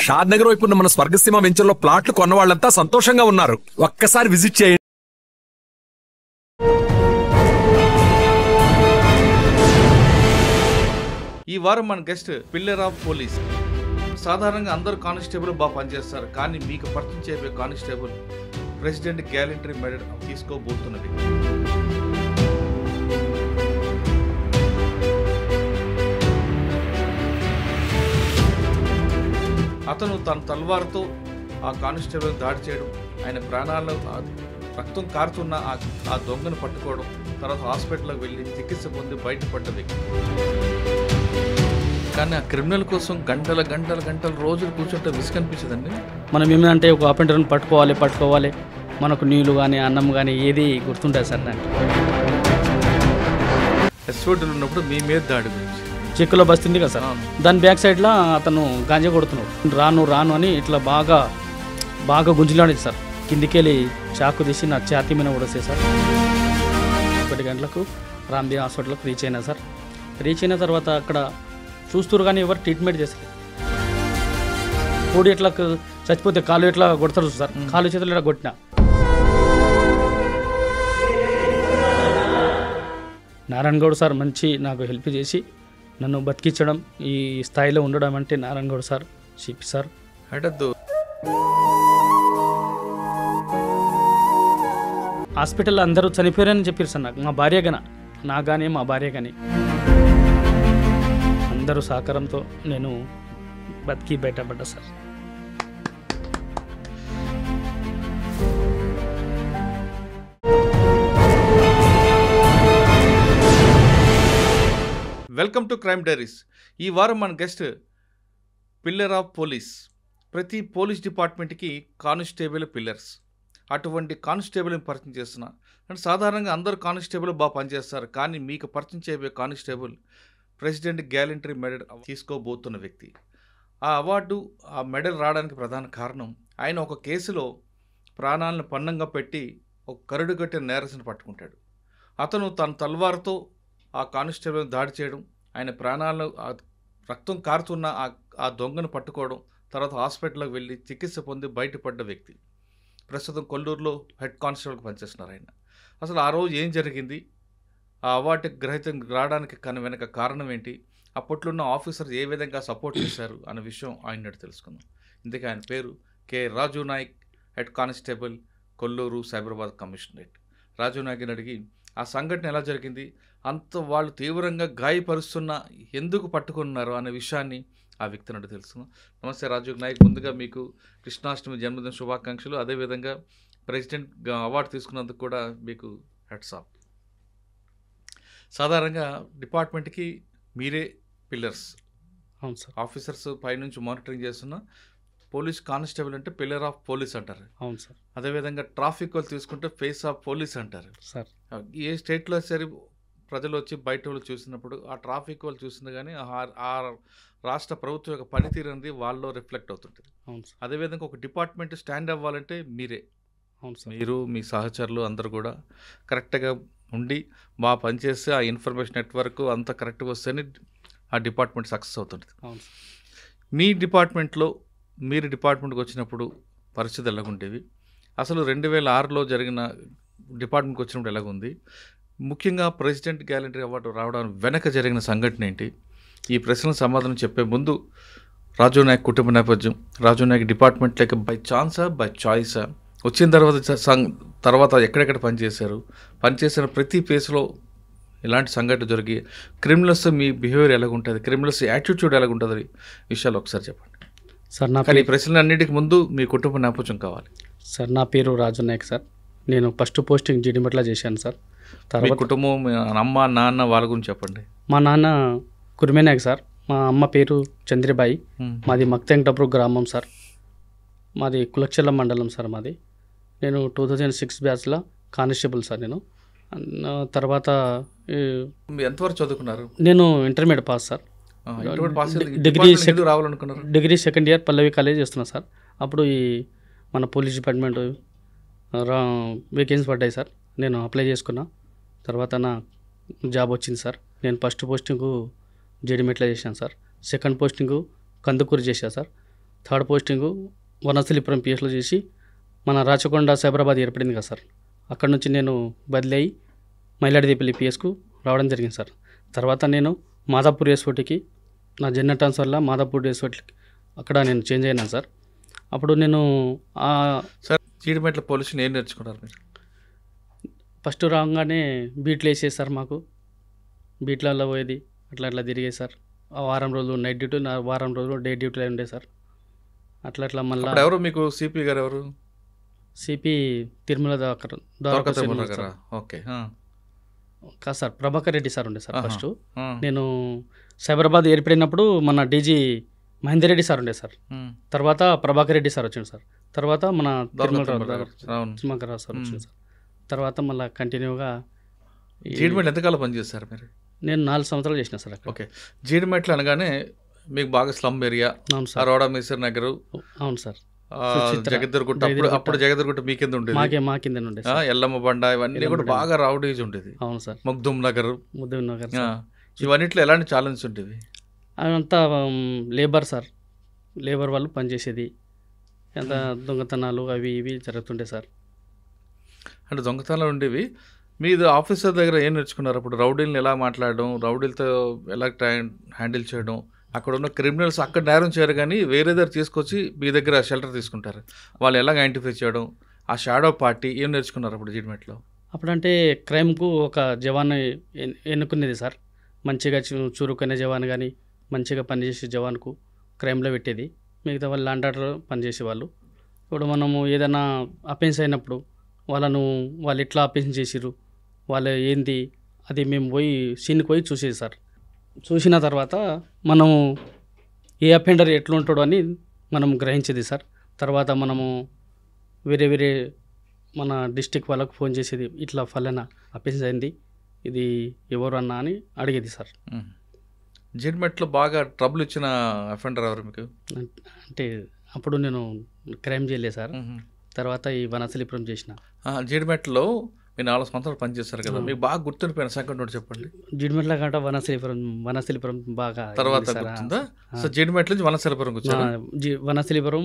షాద్ నగర్ వైపు ఉన్న మన స్వర్గసీమ వెంచర్లో ప్లాట్లు కొన్న వాళ్ళంతా సంతోషంగా ఉన్నారు. ఒక్కసారి విజిట్ చేయండి. ఈ వారం మన గెస్ట్ పిల్లర్ ఆఫ్ పోలీస్. సాధారణంగా అందరూ కానిస్టేబుల్ బాగా పనిచేస్తారు, కానీ మీకు పరిచయం చేయబోయే కానిస్టేబుల్ ప్రెసిడెంట్ గ్యాలంటరీ మెడల్ తీసుకోబోతున్నది. అతను తన తల్వార్తో ఆ కానిస్టేబుల్ దాడి చేయడం, ఆయన ప్రాణాలు రక్తం కారుతున్న ఆ దొంగను పట్టుకోవడం, తర్వాత హాస్పిటల్కి వెళ్ళి చికిత్స పొంది బయటపడ్డ వ్యక్తి. కానీ ఆ క్రిమినల్ కోసం గంటల రోజులు కూర్చుంటే విసుకనిపించదండి. మనం ఏమంటే ఒక అపెండర్ని పట్టుకోవాలి, మనకు నీళ్ళు కానీ అన్నం కానీ ఏది గుర్తుంటుంది సార్. దానికి ఎస్ఓటీలు ఉన్నప్పుడు మీ మీద దాడి గురించి చెక్కులో బస్తుంది కదా సార్, దాని బ్యాక్ సైడ్లో అతను గాంజా కొడుతున్నాడు. రాను అని ఇట్లా బాగా గుంజులాడేది సార్. కిందికెళ్ళి చాకు తీసి నా ఛాతీ మీద కొడేసే సార్. 1 గంటలకు రాంబీ హాస్పిటల్కి రీచ్ అయినా సార్. రీచ్ అయిన తర్వాత అక్కడ చూస్తారు కానీ ఎవరు ట్రీట్మెంట్ చేస్తారు. కోడి ఎట్లా చచ్చిపోతే కాలు ఎట్లా కొడతారు సార్, కాలు చేతులు ఎట్లా కొట్టినా. నారాయణ గౌడ్ సార్ మంచి నాకు హెల్ప్ చేసి నన్ను బతికించడం, ఈ స్థాయిలో ఉండడం అంటే Narayana Goud sir, CP sir. హాస్పిటల్లో అందరూ చనిపోయారని చెప్పారు సార్. నాకు మా భార్య కానీ అందరూ సహకారంతో నేను బతికి బయటపడ్డా sir. Welcome to crime diaries. ఈ వారం మన గెస్ట్ పిల్లర్ ఆఫ్ పోలీస్. ప్రతి పోలీస్ డిపార్ట్మెంట్కి కానిస్టేబుల్ పిల్లర్స్. అటువంటి కానిస్టేబుల్ని పరిచయం చేస్తున్నా. అంటే సాధారణంగా అందరూ కానిస్టేబుల్ బాగా పనిచేస్తారు, కానీ మీకు పరిచయం చేయబోయే కానిస్టేబుల్ ప్రెసిడెంట్ గ్యాలంటరీ మెడల్ తీసుకోబోతున్న వ్యక్తి. ఆ అవార్డు, ఆ మెడల్ రావడానికి ప్రధాన కారణం ఆయన ఒక కేసులో ప్రాణాలను పన్నంగా పెట్టి ఒక కరుడుగట్టిన నేరస్తుని పట్టుకుంటాడు. అతను తన తల్వార్తో ఆ కానిస్టేబుల్ని దాడి చేయడం, ఆయన ప్రాణాలు రక్తం కారుతున్న ఆ దొంగను పట్టుకోవడం, తర్వాత హాస్పిటల్కి వెళ్ళి చికిత్స పొంది బయటపడ్డ వ్యక్తి. ప్రస్తుతం కొల్లూరులో హెడ్ కానిస్టేబుల్కి పనిచేస్తున్నారు ఆయన. అసలు ఆ రోజు ఏం జరిగింది, ఆ అవార్డు గ్రహీతం రావడానికి వెనక కారణం ఏంటి, అప్పట్లో ఉన్న ఆఫీసర్స్ ఏ విధంగా సపోర్ట్ చేశారు అనే విషయం ఆయన తెలుసుకుందాం. ఇందుకే ఆయన పేరు K Raju Nayak, head constable, Kollur Cyberabad commissionerate. Raju నాయక్ని అడిగి ఆ సంఘటన ఎలా జరిగింది, అంత వాళ్ళు తీవ్రంగా గాయపరుస్తున్న ఎందుకు పట్టుకున్నారు అనే విషయాన్ని ఆ వ్యక్తి నుండి తెలుసుకుందాం. నమస్తే రాజు నాయక్, ముందుగా మీకు కృష్ణాష్టమి జన్మదిన శుభాకాంక్షలు. అదేవిధంగా ప్రెసిడెంట్ అవార్డు తీసుకున్నందుకు కూడా మీకు హెడ్స్ ఆఫ్. సాధారణంగా డిపార్ట్మెంట్కి మీరే పిల్లర్స్. అవును సార్. ఆఫీసర్స్ పైనుంచి మానిటరింగ్ చేస్తున్న పోలీస్ కానిస్టేబుల్ అంటే పిల్లర్ ఆఫ్ పోలీస్ అంటారు. అవును సార్. అదేవిధంగా ట్రాఫిక్ వాళ్ళు తీసుకుంటే ఫేస్ ఆఫ్ పోలీస్ అంటారు సార్. ఏ స్టేట్లో సరే ప్రజలు వచ్చి బయట వాళ్ళు చూసినప్పుడు ఆ ట్రాఫిక్ వాళ్ళు చూసింది కానీ ఆ రాష్ట్ర ప్రభుత్వం యొక్క పనితీరు అనేది వాళ్ళలో రిఫ్లెక్ట్ అవుతుంటుంది. అవును సార్. అదేవిధంగా ఒక డిపార్ట్మెంట్ స్టాండ్ అవ్వాలంటే మీరే. అవును సార్. మీరు మీ సహచరులు అందరూ కూడా కరెక్ట్గా ఉండి బాగా పనిచేస్తే ఆ ఇన్ఫర్మేషన్ నెట్వర్క్ అంతా కరెక్ట్గా వస్తేనే ఆ డిపార్ట్మెంట్ సక్సెస్ అవుతుంది. అవును సార్. మీ డిపార్ట్మెంట్లో మీరు డిపార్ట్మెంట్కి వచ్చినప్పుడు పరిస్థితి ఎలాగుండేవి, అసలు 2006లో జరిగిన డిపార్ట్మెంట్కి వచ్చినప్పుడు ఎలాగుంది, ముఖ్యంగా ప్రెసిడెంట్ గ్యాలంటరీ అవార్డు రావడానికి వెనక జరిగిన సంఘటన ఏంటి, ఈ ప్రశ్నలకు సమాధానం చెప్పే ముందు రాజు నాయక్ కుటుంబ నేపథ్యం, రాజు నాయక్ డిపార్ట్మెంట్ లేక బై ఛాన్సా బై చాయిసా, వచ్చిన తర్వాత ఎక్కడెక్కడ పనిచేశారు, పనిచేసిన ప్రతి ఫేస్లో ఇలాంటి సంఘటన జరిగి క్రిమినల్స్ మీ బిహేవియర్ ఎలాగుంటుంది, క్రిమినల్స్ యాటిట్యూడ్ ఎలాగుంటుంది విషయాలు ఒకసారి చెప్పండి సార్. కానీ ఈ ప్రశ్నలు అన్నిటికి ముందు మీ కుటుంబ నేపథ్యం కావాలి సార్. నా పేరు రాజు నాయక్ సార్. నేను ఫస్ట్ పోస్టింగ్ జీడిమెట్ల చేశాను సార్. మీ కుటుంబం, అమ్మ నాన్న వాళ్ళ గురించి చెప్పండి. మా నాన్న కుర్మే నాయక్ సార్. మా అమ్మ పేరు చంద్రబాయి. మాది మక్తెంకటపురం గ్రామం సార్. మాది కులచెల్ల మండలం సార్ మాది. నేను 2006 బ్యాచ్లో కానిస్టేబుల్ సార్. నేను తర్వాత ఎంతవరకు చదువుకున్నారు? నేను intermediate pass sir. Degree second year Pallavi college చేస్తున్నాను సార్. అప్పుడు ఈ మన పోలీస్ డిపార్ట్మెంట్ వేకెన్సీ పడ్డాయి సార్. నేను అప్లై చేసుకున్నా. తర్వాత నా జాబ్ వచ్చింది సార్. నేను ఫస్ట్ పోస్టింగు జేడిమెట్ల చేశాను సార్. సెకండ్ పోస్టింగు కందుకూరు చేశాను సార్. థర్డ్ పోస్టింగు వనస్థలిపురం పిఎస్లో చేసి మన రాచకొండ సైబరాబాద్ ఏర్పడింది కదా సార్, అక్కడ నుంచి నేను బదిలీ అయ్యి మైలాడిదేపల్లి పిఎస్కు రావడం జరిగింది సార్. తర్వాత నేను మాదాపూర్ ఎస్ఓటికి నా జనరల్ ట్రాన్స్ఫర్లో మాదాపూర్ ఎస్ఓటికి అక్కడ నేను చేంజ్ అయినాను సార్. అప్పుడు నేను సార్ జీడిమెట్ల పోలీసులు ఏం నేర్చుకున్నారు మీరు? ఫస్ట్ రాగానే బీట్లు వేసేది సార్, మాకు బీట్లలో పోయేది అట్లా తిరిగేది సార్. ఆ వారం రోజులు నైట్ డ్యూటీ, వారం రోజులు డే డ్యూటీలో ఉండే సార్. అట్లా మళ్ళీ ఎవరు మీకు సిపి గారు ఎవరు? సిపి తిరుమల ఓకే కాదు సార్, ప్రభాకర్ రెడ్డి సార్ ఉండే సార్. ఫస్ట్ నేను సైబరాబాద్ ఏర్పడినప్పుడు మన డీజీ మహేందర్ రెడ్డి సార్ ఉండే సార్. తర్వాత ప్రభాకర్ రెడ్డి సార్ వచ్చింది సార్. తర్వాత మన తిరుమలరావు సార్ వచ్చింది సార్. తర్వాత మళ్ళీ కంటిన్యూగా జీడిమెట్లు ఎంతకాలం పనిచేస్తారు మీరు? నేను 4 సంవత్సరాలు చేసిన సార్ అక్కడ. ఓకే, జీడిమెట్లు అనగానే మీకు బాగా స్లమ్ ఏరియా. అవును సార్, రోడా మీసర్ నగర్. అవును సార్, జగద్గిరిగుట్ట. అప్పుడు జగద్గిరిగుట్ట మీ కింద ఉండేది, మా కింద ఉండే ఎల్లమ్మ బండ, ఇవన్నీ కూడా బాగా రౌడీజ్ ఉండేది. అవును సార్, మగ్దుమ్ నగర్. నగర్ ఇవన్నిట్లో ఎలాంటి ఛాలెంజ్ ఉండేవి? అదంతా లేబర్ సార్, లేబర్ వాళ్ళు పనిచేసేది, ఎంత దొంగతనాలు అవి ఇవి జరుగుతుండే సార్. అంటే దొంగతనాలు ఉండేవి. మీరు ఆఫీసర్ దగ్గర ఏం నేర్చుకున్నారు? అప్పుడు రౌడీలను ఎలా మాట్లాడడం, రౌడీలతో ఎలా హ్యాండిల్ చేయడం, అక్కడ ఉన్న క్రిమినల్స్ అక్కడ నేరం చేయరు కానీ వేరే దగ్గర తీసుకొచ్చి మీ దగ్గర షెల్టర్ తీసుకుంటారు, వాళ్ళు ఎలా ఐడెంటిఫై చేయడం, ఆ షాడో పార్టీ ఏం నేర్చుకున్నారు అప్పుడు జీడిమెట్లో? అప్పుడంటే క్రైమ్కు ఒక జవాన్ ఎన్నుకునేది సార్. మంచిగా చురుకునే జవాన్ కానీ మంచిగా పనిచేసే జవాన్కు క్రైమ్లో పెట్టేది, మిగతా వాళ్ళు ల్యాండ్ ఆర్డర్ పనిచేసేవాళ్ళు. ఇప్పుడు మనము ఏదైనా అఫెన్స్ అయినప్పుడు వాళ్ళు ఎట్లా అఫెన్స్ చేసిర్రు, వాళ్ళు ఏంది అది మేము పోయి సీన్కి పోయి చూసేది సార్. చూసిన తర్వాత మనము ఏ అఫెండర్ ఎట్లుంటాడో అని మనం గ్రహించేది సార్. తర్వాత మనము వేరే మన డిస్టిక్ వాళ్ళకు ఫోన్ చేసేది, ఇట్లా ఫలానా అఫెన్స్ అయింది, ఇది ఎవరు అన్నా అని అడిగేది సార్. జీడిమెట్లో బాగా ట్రబుల్ ఇచ్చిన అఫెండర్ ఎవరు మీకు? అంటే అప్పుడు నేను క్రైమ్ చేయలేదు సార్. తర్వాత ఈ వనస్థలిపురం చేసిన. జీడిమెట్లో మీరు 4 సంవత్సరాలు పనిచేస్తారు కదా, మీకు బాగా గుర్తుండిపోయిన సెకండ్ ఒకటి చెప్పండి. జీడిమెట్ల కంట వనస్థలిపురం బాగా తర్వాత గుర్తుందా? సో జీడిమెట్ల నుంచి వనస్థలిపురం వచ్చారు. వనస్థలిపురం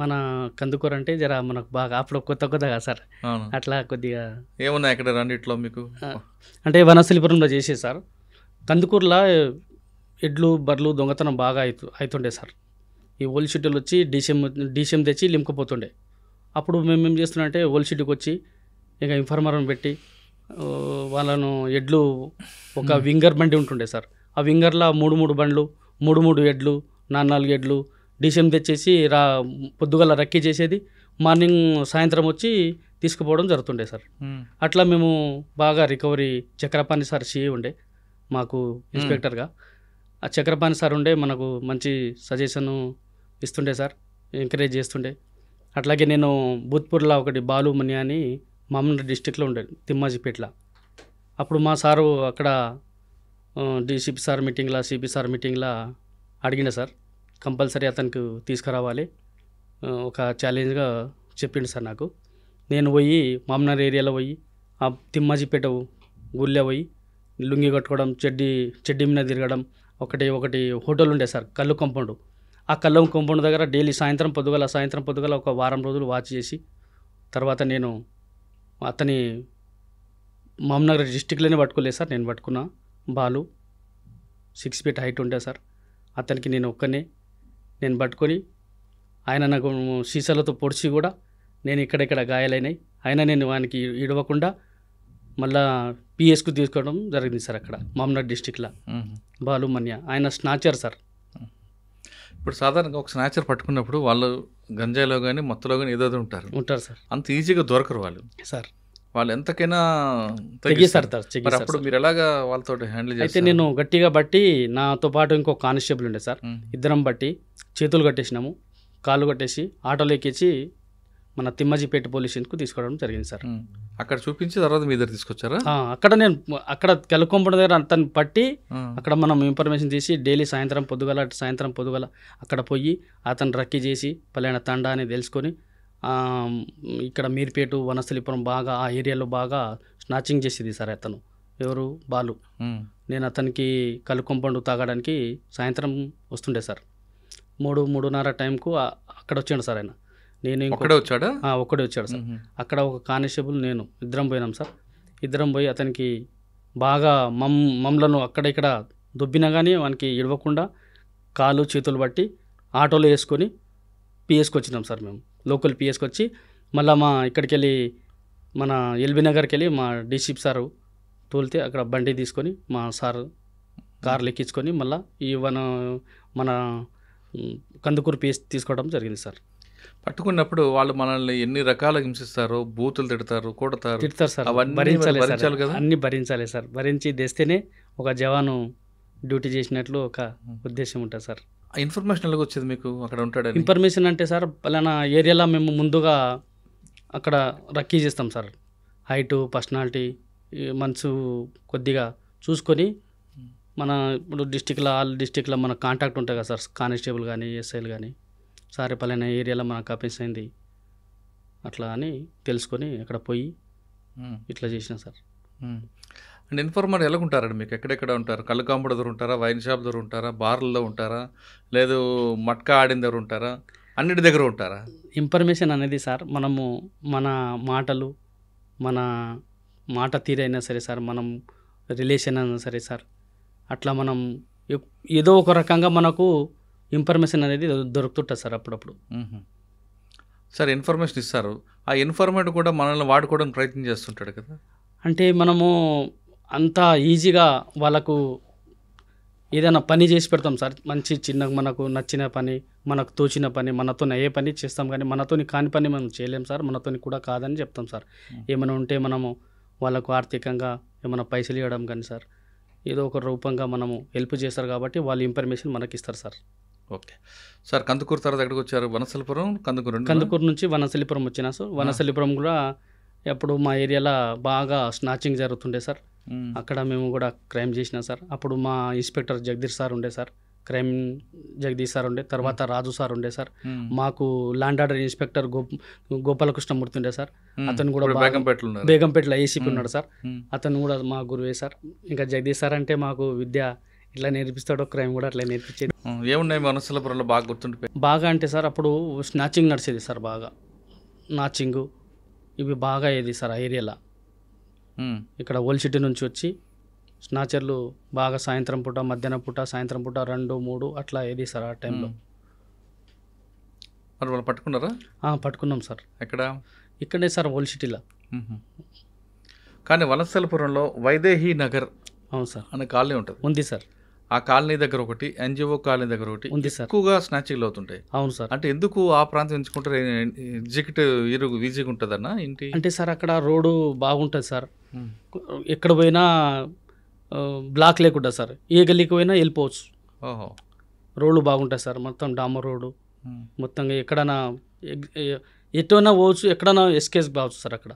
మన కందుకూరు అంటే జర మనకు బాగా అప్పుడు కొత్తగా సార్, అట్లా కొద్దిగా ఏమున్నాయి అక్కడ రెండిట్లో మీకు? అంటే వనస్థలిపురంలో చేసేది సార్. కందుకూరులో ఎడ్లు బర్రెలు దొంగతనం బాగా అవుతుండే సార్. ఈ ఓల్డ్ షీట్లు వచ్చి డీసీఎం తెచ్చి లింకపోతుండే. అప్పుడు మేము ఏం చేస్తున్నాం అంటే ఓల్డ్ షీట్కి వచ్చి ఇక ఇన్ఫార్మర్ని పెట్టి వాళ్ళను ఎడ్లు ఒక వింగర్ బండి ఉంటుండే సార్, ఆ వింగర్లో 3 బండ్లు 3 ఎడ్లు 4 ఎడ్లు డీసీఎం తెచ్చేసి పొద్దుగల రక్కీ చేసేది, మార్నింగ్ సాయంత్రం వచ్చి తీసుకుపోవడం జరుగుతుండే సార్. అట్లా మేము బాగా రికవరీ. చక్రపాణి సార్ సిఏ ఉండే మాకు ఇన్స్పెక్టర్గా. ఆ చక్రపాణి సార్ ఉండే మనకు మంచి సజెషన్ ఇస్తుండే సార్, ఎంకరేజ్ చేస్తుండే. అట్లాగే నేను భూత్పూర్లో ఒకటి బాలు మని అని మామూలు డిస్టిక్లో ఉండేది, తిమ్మాజిపేటలో. అప్పుడు మా సారు అక్కడ డీసీపీ సార్ మీటింగ్లో సిపి సార్ మీటింగ్లో అడిగిన సార్, కంపల్సరీ అతనికి తీసుకురావాలి, ఒక ఛాలెంజ్గా చెప్పిండు సార్ నాకు. నేను పోయి మామనార్ ఏరియాలో పోయి ఆ తిమ్మాజిపేట ఊళ్ళో పోయి లుంగి కట్టుకోవడం, చెడ్డీ మీద తిరగడం. ఒకటి హోటల్ ఉండే సార్, కళ్ళు కాంపౌండ్. ఆ కళ్ళు కాంపౌండ్ దగ్గర డైలీ సాయంత్రం పొద్దుగల ఒక వారం రోజులు వాచ్ చేసి, తర్వాత నేను అతని మామనగర్ డిస్టిక్లోనే పట్టుకోలేదు సార్. నేను పట్టుకున్నా బాలు 6 ఫీట్ హైట్ ఉండే సార్. అతనికి నేను పట్టుకొని ఆయన నాకు సీసాలతో పొడిచి కూడా నేను ఇక్కడెక్కడ గాయాలైనాయి, అయినా నేను వానికి ఇడవకుండా మళ్ళా పిఎస్కు తీసుకోవడం జరిగింది సార్. అక్కడ మామనగర్ డిస్టిక్లో బాలు మన్య, ఆయన స్నాచర్ సార్. ఇప్పుడు సాధారణంగా ఒక స్నాచర్ పట్టుకున్నప్పుడు వాళ్ళు గంజాయిలో కానీ మత్తులో కానీ ఏదో ఉంటారు సార్. అంత ఈజీగా దొరకరు వాళ్ళు సార్. వాళ్ళు ఎంతకైనా తెగిస్తారు. అప్పుడు మీరు ఎలాగా వాళ్ళతో హ్యాండిల్ చేస్తారు? అయితే నేను గట్టిగా బట్టి, నాతో పాటు ఇంకో కానిస్టేబుల్ ఉండే సార్, ఇద్దరం బట్టి చేతులు కట్టేసినాము, కాళ్ళు కట్టేసి ఆటోలో ఎక్కించి మన తిమ్మాజిపేట పోలీస్ స్టేషన్కు తీసుకోవడం జరిగింది సార్. అక్కడ చూపించి తర్వాత మీ దగ్గర తీసుకొచ్చారా? అక్కడ కెలకొంపడ దగ్గర అతను పట్టి అక్కడ మనం ఇన్ఫర్మేషన్ తీసి డైలీ సాయంత్రం పొద్దుగల అక్కడ పోయి అతను రక్కీ చేసి పలానా తండా అని తెలుసుకొని ఇక్కడ మీర్పేట వనస్థలిపురం బాగా ఆ ఏరియాలో బాగా స్నాచింగ్ చేసేది సార్ అతను. ఎవరు? బాలు. నేను అతనికి కళ్ళు కాంపౌండ్ తాగడానికి సాయంత్రం వస్తుండే సార్. 3:30 టైంకు అక్కడ వచ్చాడు సార్ ఆయన. నేను ఒక్కడే వచ్చాడా? ఒక్కడే వచ్చాడు సార్. అక్కడ ఒక కానిస్టేబుల్ నేను ఇద్దరం పోయినాం సార్. ఇద్దరం పోయి అతనికి బాగా మమ్మలను అక్కడ ఇక్కడ దొబ్బినా కానీ వానికి ఇడవకుండా కాలు చేతులు బట్టి ఆటోలో వేసుకొని పిఎస్కి వచ్చినాం సార్. మేము లోకల్ పిఎస్కి వచ్చి మళ్ళీ మా ఇక్కడికి వెళ్ళి మన ఎల్బీ నగర్కి వెళ్ళి మా డీసీపీ సారు తోలితే అక్కడ బండి తీసుకొని మా సార్ కార్లు ఎక్కించుకొని మళ్ళీ ఈ మన కందుకూరు పిఎస్ తీసుకోవడం జరిగింది సార్. పట్టుకున్నప్పుడు వాళ్ళు మనల్ని ఎన్ని రకాలుగా హింసిస్తారు, బూతులు తిడతారు సార్. అవన్నీ భరించాలి భరించాలి సార్, కదా? అన్నీ భరించాలి సార్. భరించి తెస్తేనే ఒక జవాను డ్యూటీ చేసినట్లు ఒక ఉద్దేశం ఉంటుంది సార్. ఆ ఇన్ఫర్మేషన్ ఎలాగ వచ్చేది మీకు అక్కడ ఉంటాడని? ఇన్ఫర్మేషన్ అంటే సార్ పలానా ఏరియాలో మేము ముందుగా అక్కడ రక్కీ చేస్తాం సార్. హైటు, పర్సనాలిటీ, మనసు కొద్దిగా చూసుకొని మన ఇప్పుడు ఆల్ డిస్టిక్లో మన కాంటాక్ట్ ఉంటుంది కదా సార్, కానిస్టేబుల్ కానీ ఎస్ఐలు కానీ, సార్ పలానా ఏరియాలో మనకు అఫెన్స్ అయింది అట్లా అని తెలుసుకొని అక్కడ పోయి ఇట్లా చేసిన సార్. అండ్ ఇన్ఫార్మర్ ఎలా ఉంటారండి మీకు? ఎక్కడెక్కడ ఉంటారు? కళ్ళు కాంపౌండ్ దగ్గర ఉంటారా, వైన్ షాప్ దగ్గర ఉంటారా, బార్లలో ఉంటారా, లేదు మట్కా ఆడిన దగ్గర ఉంటారా, అన్నిటి దగ్గర ఉంటారా? ఇన్ఫర్మేషన్ అనేది సార్ మనము మన మాటలు, మన మాట తీరైనా సరే సార్, మనం రిలేషన్ అయినా సరే సార్, అట్లా మనం ఏదో ఒక రకంగా మనకు ఇన్ఫర్మేషన్ అనేది దొరుకుతుంటుంది సార్ అప్పుడప్పుడు. సార్ ఇన్ఫర్మేషన్ ఇస్తారు, ఆ ఇన్ఫర్మేషన్ కూడా మనల్ని వాడుకోవడానికి ప్రయత్నం చేస్తుంటాడు కదా? అంటే మనము అంత ఈజీగా వాళ్ళకు ఏదైనా పని చేసి పెడతాం సార్. మంచి చిన్న మనకు నచ్చిన పని, మనకు తోచిన పని, మనతో ఏ పని చేస్తాం, కానీ మనతోని కాని పని మనం చేయలేం సార్. మనతోని కూడా కాదని చెప్తాం సార్. ఏమైనా ఉంటే మనము వాళ్ళకు ఆర్థికంగా ఏమైనా పైసలు ఇవ్వడం కానీ సార్, ఏదో ఒక రూపంగా మనము హెల్ప్ చేస్తారు కాబట్టి వాళ్ళు ఇన్ఫర్మేషన్ మనకి ఇస్తారు సార్. ఓకే సార్, కందుకూరు తర్వాత ఎక్కడికి వచ్చారు? వనసలిపురం, కందుకూరు నుంచి వనసలిపురం వచ్చినా సార్. వనసలిపురం కూడా అప్పుడు మా ఏరియాలో బాగా స్నాచింగ్ జరుగుతుండే సార్. అక్కడ మేము కూడా క్రైమ్ చేసినా సార్. అప్పుడు మా ఇన్స్పెక్టర్ జగదీష్ సార్ ఉండే సార్, క్రైమ్ జగదీష్ సార్ ఉండే, తర్వాత రాజు సార్ ఉండే సార్. మాకు ల్యాండ్ ఆర్డర్ ఇన్స్పెక్టర్ గోపాలకృష్ణమూర్తి ఉండే సార్. అతను కూడా బేగంపేటలో ఏసీపీ ఉన్నాడు సార్. అతను కూడా మా గురువే సార్. ఇంకా జగదీష్ సార్ అంటే మాకు విద్య ఇట్లా నేర్పిస్తాడో, క్రైమ్ కూడా అట్లా నేర్పించేది. ఏమున్నాయి వనసలపురంలో బాగా గుర్తుండిపోయి? బాగా అంటే సార్ అప్పుడు స్నాచింగ్ నడిచేది సార్. బాగా నాచింగు ఇవి బాగా అయ్యేది సార్ ఆ ఏరియాలో. ఇక్కడ ఓల్డ్ సిటీ నుంచి వచ్చి స్నాచర్లు బాగా సాయంత్రం పూట, మధ్యాహ్నం పూట, సాయంత్రం పూట 2, 3 అట్లా ఏది సార్ ఆ టైంలో. మరి వాళ్ళు పట్టుకున్నారా? పట్టుకున్నాం సార్. ఎక్కడ? ఇక్కడే సార్ ఓల్డ్ సిటీలో. కానీ వనస్థలపురంలో వైదేహీ నగర్ అవును సార్ అనే కాలనీ ఉంటుంది. ఉంది సార్. ఆ కాలనీ దగ్గర ఒకటి, ఎన్జిఓ కాలనీ దగ్గర ఒకటి ఉంది సార్. ఎక్కువగా స్నాచింగ్లు అవుతుంటాయి. అవును సార్. అంటే ఎందుకు ఆ ప్రాంతం ఎంచుకుంటారు? ఈజీగా ఉంటుందన్నా ఇంటి? అంటే సార్ అక్కడ రోడ్డు బాగుంటుంది సార్. ఎక్కడ పోయినా బ్లాక్ లేకుండా సార్, ఏ గల్లీకి పోయినా వెళ్ళిపోవచ్చు. ఓహో, రోడ్లు బాగుంటాయి సార్. మొత్తం డామర్ రోడ్డు, మొత్తంగా ఎక్కడైనా ఎటువైనా పోవచ్చు, ఎక్కడైనా ఎస్కేస్ కావచ్చు సార్. అక్కడ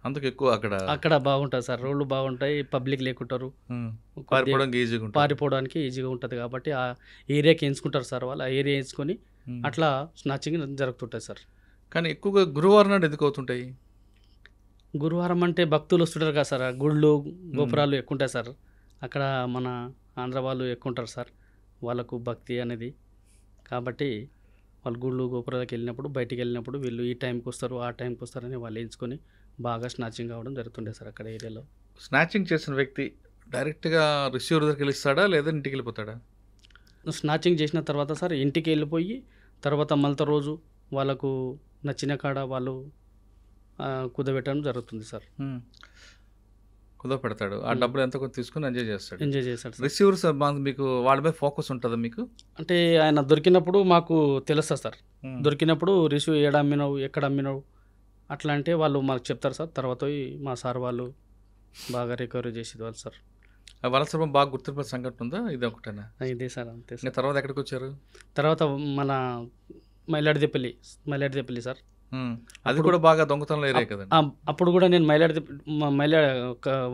అందుకు ఎక్కువ అక్కడ బాగుంటుంది సార్. రోడ్లు బాగుంటాయి, పబ్లిక్ లేకుంటారు, పారిపోవడానికి ఈజీగా ఉంటుంది కాబట్టి ఆ ఏరియాకి ఎంచుకుంటారు సార్ వాళ్ళు. ఆ ఏరియా ఎంచుకొని అట్లా స్నాచింగ్ జరుగుతుంటాయి సార్. కానీ ఎక్కువగా గురువారం నాడు ఎందుకు అవుతుంటాయి? గురువారం అంటే భక్తులు వస్తుంటారు కదా సార్. గుళ్ళు గోపురాలు ఎక్కువ ఉంటాయి సార్ అక్కడ. మన ఆంధ్ర వాళ్ళు ఎక్కువ ఉంటారు సార్, వాళ్ళకు భక్తి అనేది. కాబట్టి వాళ్ళు గుళ్ళు గోపురాలకు వెళ్ళినప్పుడు, బయటికి వెళ్ళినప్పుడు వీళ్ళు ఈ టైంకి వస్తారు, ఆ టైంకి వస్తారని వాళ్ళు ఎంచుకొని బాగా స్నాచింగ్ అవ్వడం జరుగుతుండే సార్ అక్కడ ఏరియాలో. స్నాచింగ్ చేసిన వ్యక్తి డైరెక్ట్గా రిసీవర్ దగ్గరికి వెళ్ళిస్తాడా లేదా ఇంటికి వెళ్ళిపోతాడా? స్నాచింగ్ చేసిన తర్వాత సార్ ఇంటికి వెళ్ళిపోయి తర్వాత మళ్ళీ రోజు వాళ్ళకు నచ్చిన కాడ వాళ్ళు కుదబెట్టడం జరుగుతుంది సార్. కుదపెడతాడు, ఆ డబ్బులు ఎంత కొంత తీసుకుని ఎంజాయ్ చేస్తాడు. సార్. రిసీవర్స్ మీకు వాళ్ళ మీద ఫోకస్ ఉంటుందా మీకు? అంటే ఆయన దొరికినప్పుడు మాకు తెలుస్తుంది సార్. దొరికినప్పుడు రిసీవ్ ఏడ అమ్మినావు, ఎక్కడ అమ్మినావు అట్లా అంటే వాళ్ళు మాకు చెప్తారు సార్. తర్వాత మా సార్ వాళ్ళు బాగా రికవరీ చేసేది వాళ్ళు సార్. వలసరం బాగా గుర్తింపు సంఘటన ఉందా? ఇది ఒకటేనా? ఇదే సార్, అంతే సార్. తర్వాత ఎక్కడికి వచ్చారు? తర్వాత మన మైలాడిదేపల్లి సార్. అది కూడా బాగా దొంగతనంలో ఏరియా కదండి. అప్పుడు కూడా నేను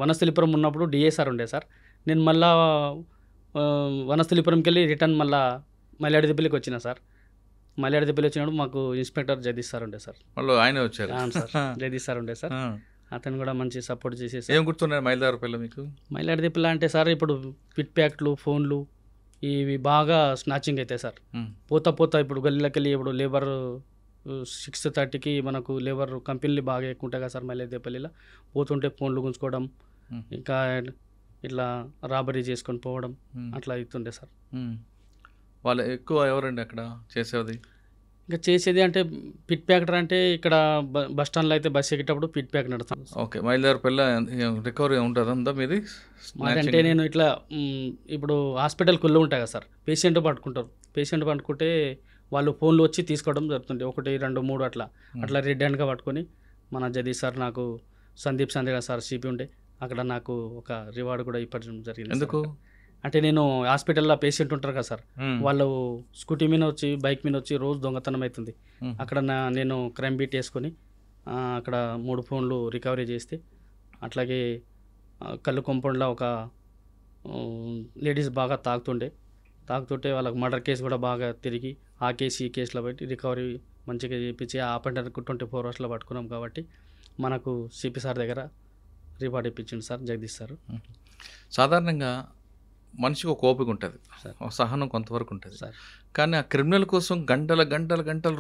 వనస్థలిపురం ఉన్నప్పుడు డిఏసార్ ఉండే సార్. నేను మళ్ళా వనస్థలిపురంకి వెళ్ళి రిటర్న్ మళ్ళీ మైలాడిదేపల్లికి వచ్చిన సార్. మైలాడిదేపల్లి వచ్చినప్పుడు మాకు ఇన్స్పెక్టర్ జగదీష్ సార్ ఉండే సార్. వాళ్ళు ఆయన వచ్చారు? అవును సార్, జగదీష్ సార్ ఉండే సార్. అతను కూడా మంచి సపోర్ట్ చేసేసి. ఏం గుర్తున్నాయి మైలాడిదేపల్లి మీకు? మైలాడిదేపల్లి అంటే సార్ ఇప్పుడు పిట్ ప్యాక్ట్లు, ఫోన్లు ఇవి బాగా స్నాచింగ్ అవుతాయి సార్. పోతా ఇప్పుడు గల్లీలోకి వెళ్ళి ఇప్పుడు లేబర్ 6:30కి మనకు లేబర్ కంపెనీలు బాగా ఎక్కువ ఉంటాయి కదా సార్ మైలేదేపల్లిలో. పోతుంటే ఫోన్లు గుంజుకోవడం, ఇంకా ఇట్లా రాబరీ చేసుకొని పోవడం అట్లా అవుతుండే సార్. వాళ్ళు ఎక్కువ ఎవరండి అక్కడ చేసేది? ఇంకా చేసేది అంటే పిట్ ప్యాకెటర్ అంటే ఇక్కడ బస్ స్టాండ్లో అయితే బస్ ఎక్కేటప్పుడు పిట్ ప్యాక్ నడుస్తాం. ఓకే, మైలుదేపల్లి రికవరీ ఉంటుందా మీది? అంటే నేను ఇట్లా ఇప్పుడు హాస్పిటల్ కుళ్ళు ఉంటాయి కదా సార్, పేషెంట్ పట్టుకుంటారు. పేషెంట్ పట్టుకుంటే వాళ్ళు ఫోన్లు వచ్చి తీసుకోవడం జరుగుతుంది. 1, 2, 3 అట్లా రెడ్ హ్యాండ్గా పట్టుకొని మన జగదీష్ సార్, నాకు సందీప్ సందేగా సార్ సిపి ఉండే, అక్కడ నాకు ఒక రివార్డు కూడా ఇవ్వడం జరిగింది. ఎందుకు అంటే నేను హాస్పిటల్లో పేషెంట్ ఉంటారు కదా సార్, వాళ్ళు స్కూటీ మీద వచ్చి బైక్ మీద వచ్చి రోజు దొంగతనం అవుతుంది. అక్కడ నేను క్రైమ్ బీట్ వేసుకొని అక్కడ 3 ఫోన్లు రికవరీ చేస్తే, అట్లాగే కళ్ళు కాంపౌండ్లో ఒక లేడీస్ బాగా తాగుతుంటే వాళ్ళకి మర్డర్ కేసు కూడా బాగా తిరిగి ఆ కేసు ఈ కేసులో పెట్టి రికవరీ మంచిగా చేయించి ఆ అపెండర్కి 24 అవర్స్లో పట్టుకున్నాం. కాబట్టి మనకు సిపి సార్ దగ్గర రివార్డ్ ఇప్పించింది సార్ జగదీష్ సార్. సాధారణంగా మనిషికి ఒక ఓపిక ఉంటుంది, సహనం కొంతవరకు ఉంటుంది సార్. కానీ ఆ క్రిమినల్ కోసం గంటల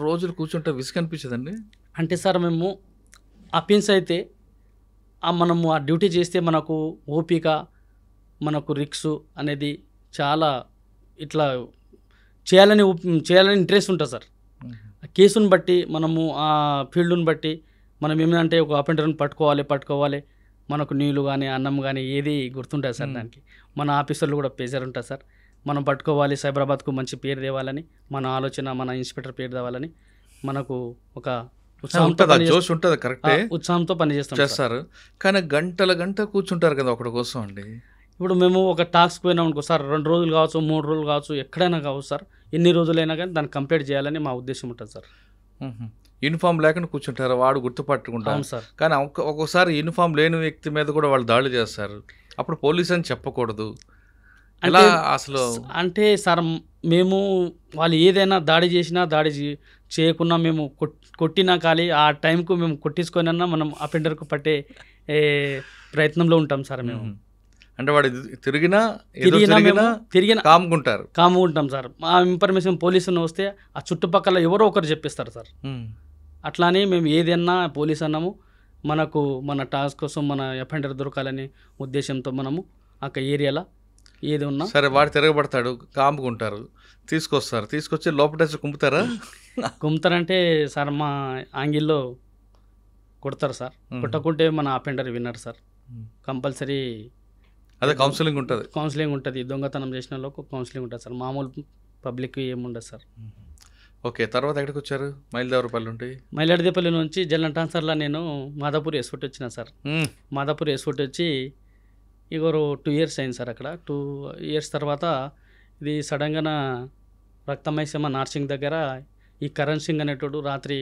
రోజులు కూర్చుంటే విసుగు అనిపించదండి? అంటే సార్ మేము అఫెన్స్ అయితే మనము ఆ డ్యూటీ చేస్తే మనకు ఓపిక, మనకు రిక్స్ అనేది చాలా ఇట్లా చేయాలని ఇంట్రెస్ట్ ఉంటుంది సార్. ఆ కేసుని బట్టి మనము ఆ ఫీల్డ్ని బట్టి మనం ఏమంటే ఒక అఫెండర్ని పట్టుకోవాలి, మనకు నీళ్ళు కానీ అన్నం కానీ ఏది గుర్తుంటుంది సార్. దానికి మన ఆఫీసర్లు కూడా ప్రెజర్ ఉంటుంది సార్. మనం పట్టుకోవాలి, సైబరాబాద్కు మంచి పేరు తేవాలని మన ఆలోచన, మన ఇన్స్పెక్టర్ పేరు తేవాలని మనకు ఒక ఉత్సాహంతో పనిచేస్తారు. కానీ గంట కూర్చుంటారు కదా ఒకటి కోసం అండి. ఇప్పుడు మేము ఒక టాస్క్ పోయినాం అనుకో సార్, 2 రోజులు కావచ్చు, 3 రోజులు కావచ్చు, ఎక్కడైనా కావచ్చు సార్, ఎన్ని రోజులైనా కానీ దాన్ని కంప్లీట్ చేయాలని మా ఉద్దేశం ఉంటుంది సార్. యూనిఫామ్ లేకుండా కూర్చుంటారు, వాడు గుర్తుపట్టుకుంటారు సార్. కానీ ఒక్కొక్కసారి యూనిఫామ్ లేని వ్యక్తి మీద కూడా వాళ్ళు దాడులు చేస్తారు. అప్పుడు పోలీస్ అని చెప్పకూడదు అసలు? అంటే సార్ మేము వాళ్ళు ఏదైనా దాడి చేసినా చేయకున్నా మేము కొట్టినా కానీ ఆ టైంకు మేము కొట్టించుకొనన్నా మనం అఫెండర్కు పట్టే ప్రయత్నంలో ఉంటాం సార్ మేము. అంటే వాడు తిరిగినా కాముకుంటాం సార్. ఆ ఇన్ఫర్మేషన్ పోలీసుని వస్తే ఆ చుట్టుపక్కల ఎవరో ఒకరు చెప్పిస్తారు సార్. అట్లానే మేము ఏదైనా పోలీస్ అన్నాము, మనకు మన టాస్క్ కోసం మన అఫెండర్ దొరకాలనే ఉద్దేశంతో మనము ఆ ఏరియాలో ఏది ఉన్నా సరే వాడు తిరగబడతాడు, కాముకుంటారు, తీసుకొచ్చి లోపల కుమ్ముతారంటే సార్ మా ఆంగిల్లో కొడతారు సార్. కొట్టకుంటే మన అఫెండర్ విన్నర్ సార్. కంపల్సరీ అదే కౌన్సిలింగ్ ఉంటుంది. దొంగతనం చేసిన వాళ్ళకు కౌన్సిలింగ్ ఉంటుంది సార్. మామూలు పబ్లిక్ ఏముండదు సార్. ఓకే, తర్వాత ఎక్కడికి వచ్చారు? మైలాడదేపల్లి నుంచి జల్లం ట్రాన్స్ఫర్లో నేను మాదాపూర్ ఎస్ఫోర్ట్ వచ్చిన సార్. మాదాపూర్ ఎస్ఫోర్ట్ వచ్చి ఇగోరు 2 years అయింది సార్. అక్కడ 2 years తర్వాత ఇది సడన్గా రక్తమైసమ్మ నార్సింగ్ దగ్గర ఈ కరణ్ సింగ్ అనేటోడు రాత్రి.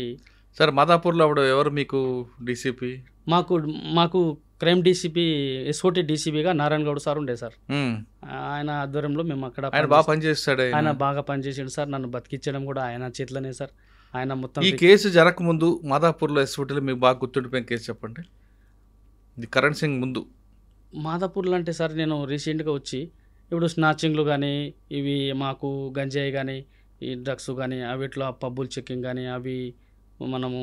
సార్ మాదాపూర్లో అప్పుడు ఎవరు మీకు డీసీపీ? మాకు క్రైమ్ డీసీపీ ఎస్ఓటీ డీసీపీగా నారాయణ గౌడ్ సార్ ఉండే సార్. ఆయన ఆధ్వర్యంలో మేము అక్కడ ఆయన బాగా పనిచేసాడు సార్. నన్ను బతికించడం కూడా ఆయన చేతిలోనే సార్. ఆయన మొత్తం ఈ కేసు జరగకముందు మాదాపూర్లో ఎస్ఓటీలో మీకు బాగా గుర్తుండిపోయిన కేసు చెప్పండి. ఇది కరణ్ సింగ్ ముందు మాదాపూర్లో అంటే సార్ నేను రీసెంట్గా వచ్చి ఇప్పుడు స్నాచింగ్లు కానీ ఇవి మాకు గంజాయి కానీ ఈ డ్రగ్స్ కానీ అవిట్లో పబ్బుల్ చెక్కింగ్ కానీ అవి మనము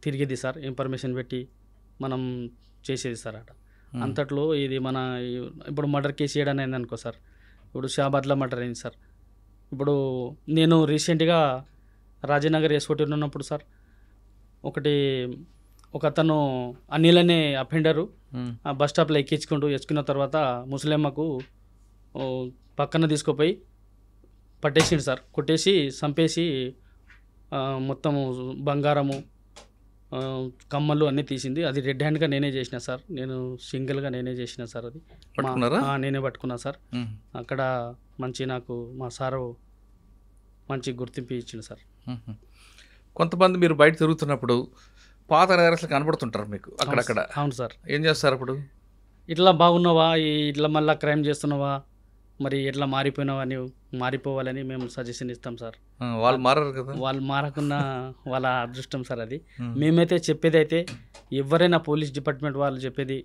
తిరిగేది సార్. ఇన్ఫర్మేషన్ పెట్టి మనం చేసేది సార్. అట అంతట్లో ఇది మన ఇప్పుడు మర్డర్ కేసు చేయడం అయింది అనుకో సార్. ఇప్పుడు షాబాద్లో మర్డర్ అయింది సార్. ఇప్పుడు నేను రీసెంట్గా రాజనగర్ ఎస్ఓటీ ఉన్నప్పుడు సార్ ఒక అతను అనిల్ అనే అఫెండరు ఆ బస్ స్టాప్లో ఎక్కించుకున్న తర్వాత ముసలమ్మకు పక్కన తీసుకుపోయి పట్టేసిండు సార్. కొట్టేసి చంపేసి మొత్తము బంగారము కమ్మలు అన్నీ తీసింది. అది రెడ్ హ్యాండ్గా నేనే చేసిన సార్. నేను సింగిల్గా నేనే చేసిన సార్. అది నేనే పట్టుకున్నా సార్. అక్కడ మంచి నాకు మా సారు మంచి గుర్తింపు ఇచ్చింది సార్. కొంతమంది మీరు బయట తిరుగుతున్నప్పుడు పాత నేరస్తులు కనబడుతుంటారు మీకు అక్కడక్కడ. అవును సార్. ఏం చేస్తారు అప్పుడు? ఇట్లా బాగున్నావా, ఇట్లా మళ్ళీ క్రైమ్ చేస్తున్నావా, మరి ఎట్లా మారిపోయినావా, నువ్వు మారిపోవాలని మేము సజెషన్ ఇస్తాం సార్. వాళ్ళు మారరు కదా. వాళ్ళు మారకున్నా వాళ్ళ అదృష్టం సార్. అది మేమైతే చెప్పేది అయితే ఎవరైనా పోలీస్ డిపార్ట్మెంట్ వాళ్ళు చెప్పేది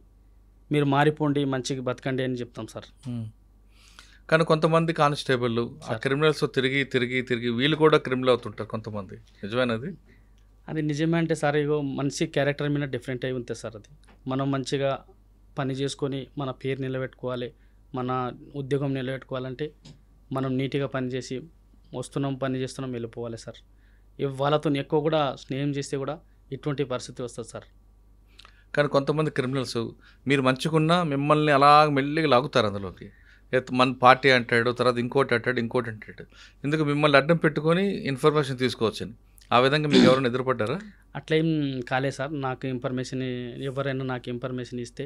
మీరు మారిపోండి, మంచిగా బతకండి అని చెప్తాం సార్. కానీ కొంతమంది కానిస్టేబుల్ ఆ క్రిమినల్స్ తిరిగి తిరిగి తిరిగి వీళ్ళు కూడా క్రిమినల్ అవుతుంటారు కొంతమంది, నిజమేనది? అది నిజమే అంటే సార్, ఇగో మనిషి క్యారెక్టర్ మీద డిఫరెంట్ అయి ఉంటుంది సార్. అది మనం మంచిగా పని చేసుకొని మన పేరు నిలబెట్టుకోవాలి, మన ఉద్యోగం నిలబెట్టుకోవాలంటే మనం నీట్గా పని చేసి వస్తున్నాం, పని చేస్తున్నాం, వెళ్ళిపోవాలి సార్. వాళ్ళతో ఎక్కువ కూడా స్నేహం చేస్తే కూడా ఇటువంటి పరిస్థితి వస్తుంది సార్. కానీ కొంతమంది క్రిమినల్స్ మీరు మంచిగున్నా మిమ్మల్ని అలా మెల్లిగా లాగుతారు అందులోకి. మన పార్టీ అంటాడు, తర్వాత ఇంకోటి అంటాడు. ఎందుకు మిమ్మల్ని అడ్డం పెట్టుకొని ఇన్ఫర్మేషన్ తీసుకోవచ్చని. ఆ విధంగా మీకు ఎవరైనా ఎదురుపడ్డారా? అట్లా ఏం కాలేదు సార్. నాకు ఇన్ఫర్మేషన్ ఎవరైనా నాకు ఇన్ఫర్మేషన్ ఇస్తే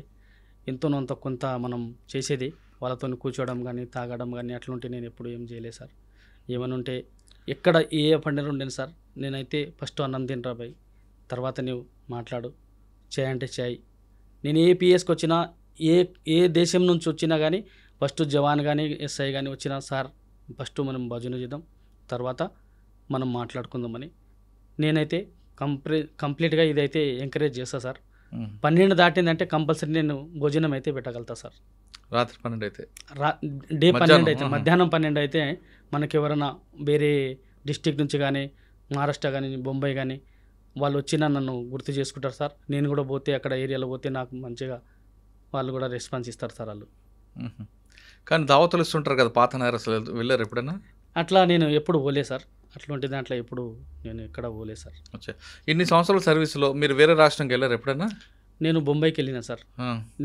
ఎంతోనంత కొంత మనం చేసేది, వాళ్ళతో కూర్చోవడం కానీ తాగడం కానీ అట్లుంటే నేను ఎప్పుడు ఏం చేయలేదు సార్. ఏమైనా ఉంటే ఎక్కడ ఏ పండుగ ఉండేది సార్, నేనైతే ఫస్ట్ అన్నం తినరా బాయ్, తర్వాత నువ్వు మాట్లాడు, చేయి అంటే చేయి. నేను ఏ పిఎస్కి వచ్చినా, ఏ దేశం నుంచి వచ్చినా కానీ ఫస్ట్ జవాన్ కానీ ఎస్ఐ కానీ వచ్చినా సార్ ఫస్ట్ మనం భజన చేద్దాం, తర్వాత మనం మాట్లాడుకుందామని నేనైతే కంప్లీట్గా ఇదైతే ఎంకరేజ్ చేస్తా సార్. 12 దాటిందంటే కంపల్సరీ నేను భోజనం అయితే పెట్టగలుగుతా సార్. రాత్రి 12 అయితే డే 12 అయితే, మధ్యాహ్నం 12 అయితే మనకి ఎవరైనా వేరే డిస్టిక్ నుంచి కానీ మహారాష్ట్ర కానీ బొంబాయి కానీ వాళ్ళు వచ్చినా నన్ను గుర్తు చేసుకుంటారు సార్. నేను కూడా పోతే అక్కడ ఏరియాలో పోతే నాకు మంచిగా వాళ్ళు కూడా రెస్పాన్స్ ఇస్తారు సార్ వాళ్ళు. కానీ దావతులు ఇస్తుంటారు కదా పాత నేరస్తులు, వెళ్ళారు ఎప్పుడైనా? అట్లా నేను ఎప్పుడు పోలే సార్, అట్లాంటి దాంట్లో ఎప్పుడు నేను ఎక్కడ పోలే సార్. అచ్చా, ఇన్ని సంవత్సరాల సర్వీస్లో మీరు వేరే రాష్ట్రంకి వెళ్ళారు ఎప్పుడైనా? నేను బొంబాయికి వెళ్ళిన సార్.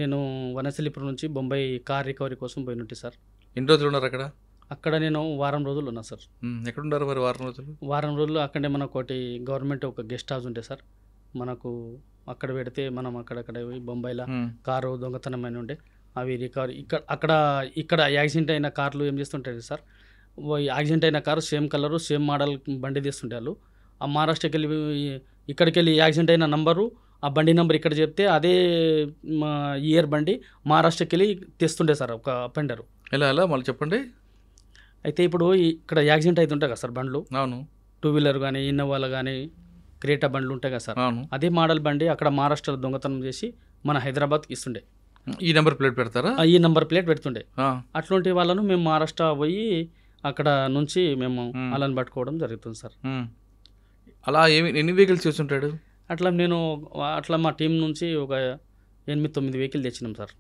నేను వనసలిపురం నుంచి బొంబాయి కార్ రికవరీ కోసం పోయినట్టు సార్. ఎన్ని రోజులు ఉన్నారు అక్కడ? అక్కడ నేను వారం రోజులు ఉన్నా సార్. ఎక్కడున్నారు మరి వారం రోజులు? వారం రోజులు అక్కడే మనకు ఒకటి గవర్నమెంట్ ఒక గెస్ట్ హౌస్ ఉంటే సార్, మనకు అక్కడ పెడితే మనం అక్కడక్కడ బొంబాయిలో కారు దొంగతనమైన ఉండే అవి రికవరీ ఇక్కడ యాక్సిడెంట్ అయిన కార్లు ఏం చేస్తుంటాయి సార్, యాక్సిడెంట్ అయిన car same colour same model బండి తీస్తుంటే వాళ్ళు ఆ మహారాష్ట్రకి వెళ్ళి ఇక్కడికి వెళ్ళి యాక్సిడెంట్ అయిన నంబరు ఆ బండి నెంబర్ ఇక్కడ చెప్తే అదే ఇయర్ బండి మహారాష్ట్రకి వెళ్ళి తెస్తుండే సార్ ఒక పెండరు. ఎలా మళ్ళీ చెప్పండి. అయితే ఇప్పుడు ఇక్కడ యాక్సిడెంట్ అవుతుంటాయి కదా సార్ బండ్లు, అవును, 2 వీలర్ కానీ ఇన్నోవాలు కానీ క్రేటా బండ్లు ఉంటాయి కదా సార్, అవును, అదే మోడల్ బండి అక్కడ మహారాష్ట్రలో దొంగతనం చేసి మన హైదరాబాద్కి ఇస్తుండే. ఈ నెంబర్ ప్లేట్ పెడతారా? ఈ నెంబర్ ప్లేట్ పెడుతుండే. అట్లాంటి వాళ్ళను మేము మహారాష్ట్ర పోయి అక్కడ నుంచి మేము వాళ్ళని పట్టుకోవడం జరుగుతుంది సార్. అలా ఎన్ని వెహికల్స్ చూస్తుంటాడు? అట్లా మా టీం నుంచి ఒక 8-9 వెహికల్ తెచ్చినాం సార్.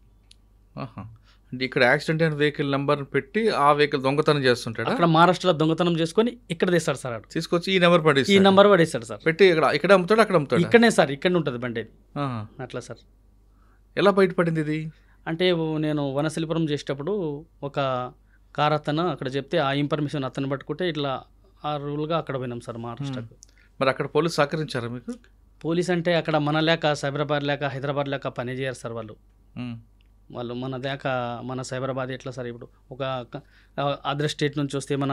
అంటే ఇక్కడ యాక్సిడెంట్ అయిన వెహికల్ నెంబర్ పెట్టి ఆ వెహికల్ దొంగతనం చేస్తుంటాడు. అక్కడ మహారాష్ట్రలో దొంగతనం చేసుకొని ఇక్కడ తెస్తాడు సార్. తీసుకొచ్చి ఈ నెంబర్ పడేస్తాడు సార్. పెట్టి ఇక్కడ అమ్ముతాడు, అక్కడ అమ్ముతాడు. ఇక్కడనే సార్, ఇక్కడ ఉంటుంది బండి. అట్లా సార్. ఎలా బయటపడింది ఇది? అంటే నేను వనశిల్పురం చేసేటప్పుడు ఒక కార్ అతను అక్కడ చెప్తే ఆ ఇన్ఫర్మేషన్ అతను పట్టుకుంటే ఇట్లా ఆ రూల్గా అక్కడ పోయినాం సార్ మహారాష్ట్రకు. మరి అక్కడ పోలీసు సహకరించారా మీకు? పోలీస్ అంటే అక్కడ మన లేక సైబరాబాద్ లేక హైదరాబాద్ లేక పని చేయరు సార్ వాళ్ళు. మన లేక మన సైబరాబాద్ ఎట్లా సార్, ఇప్పుడు ఒక అదర్ స్టేట్ నుంచి వస్తే మన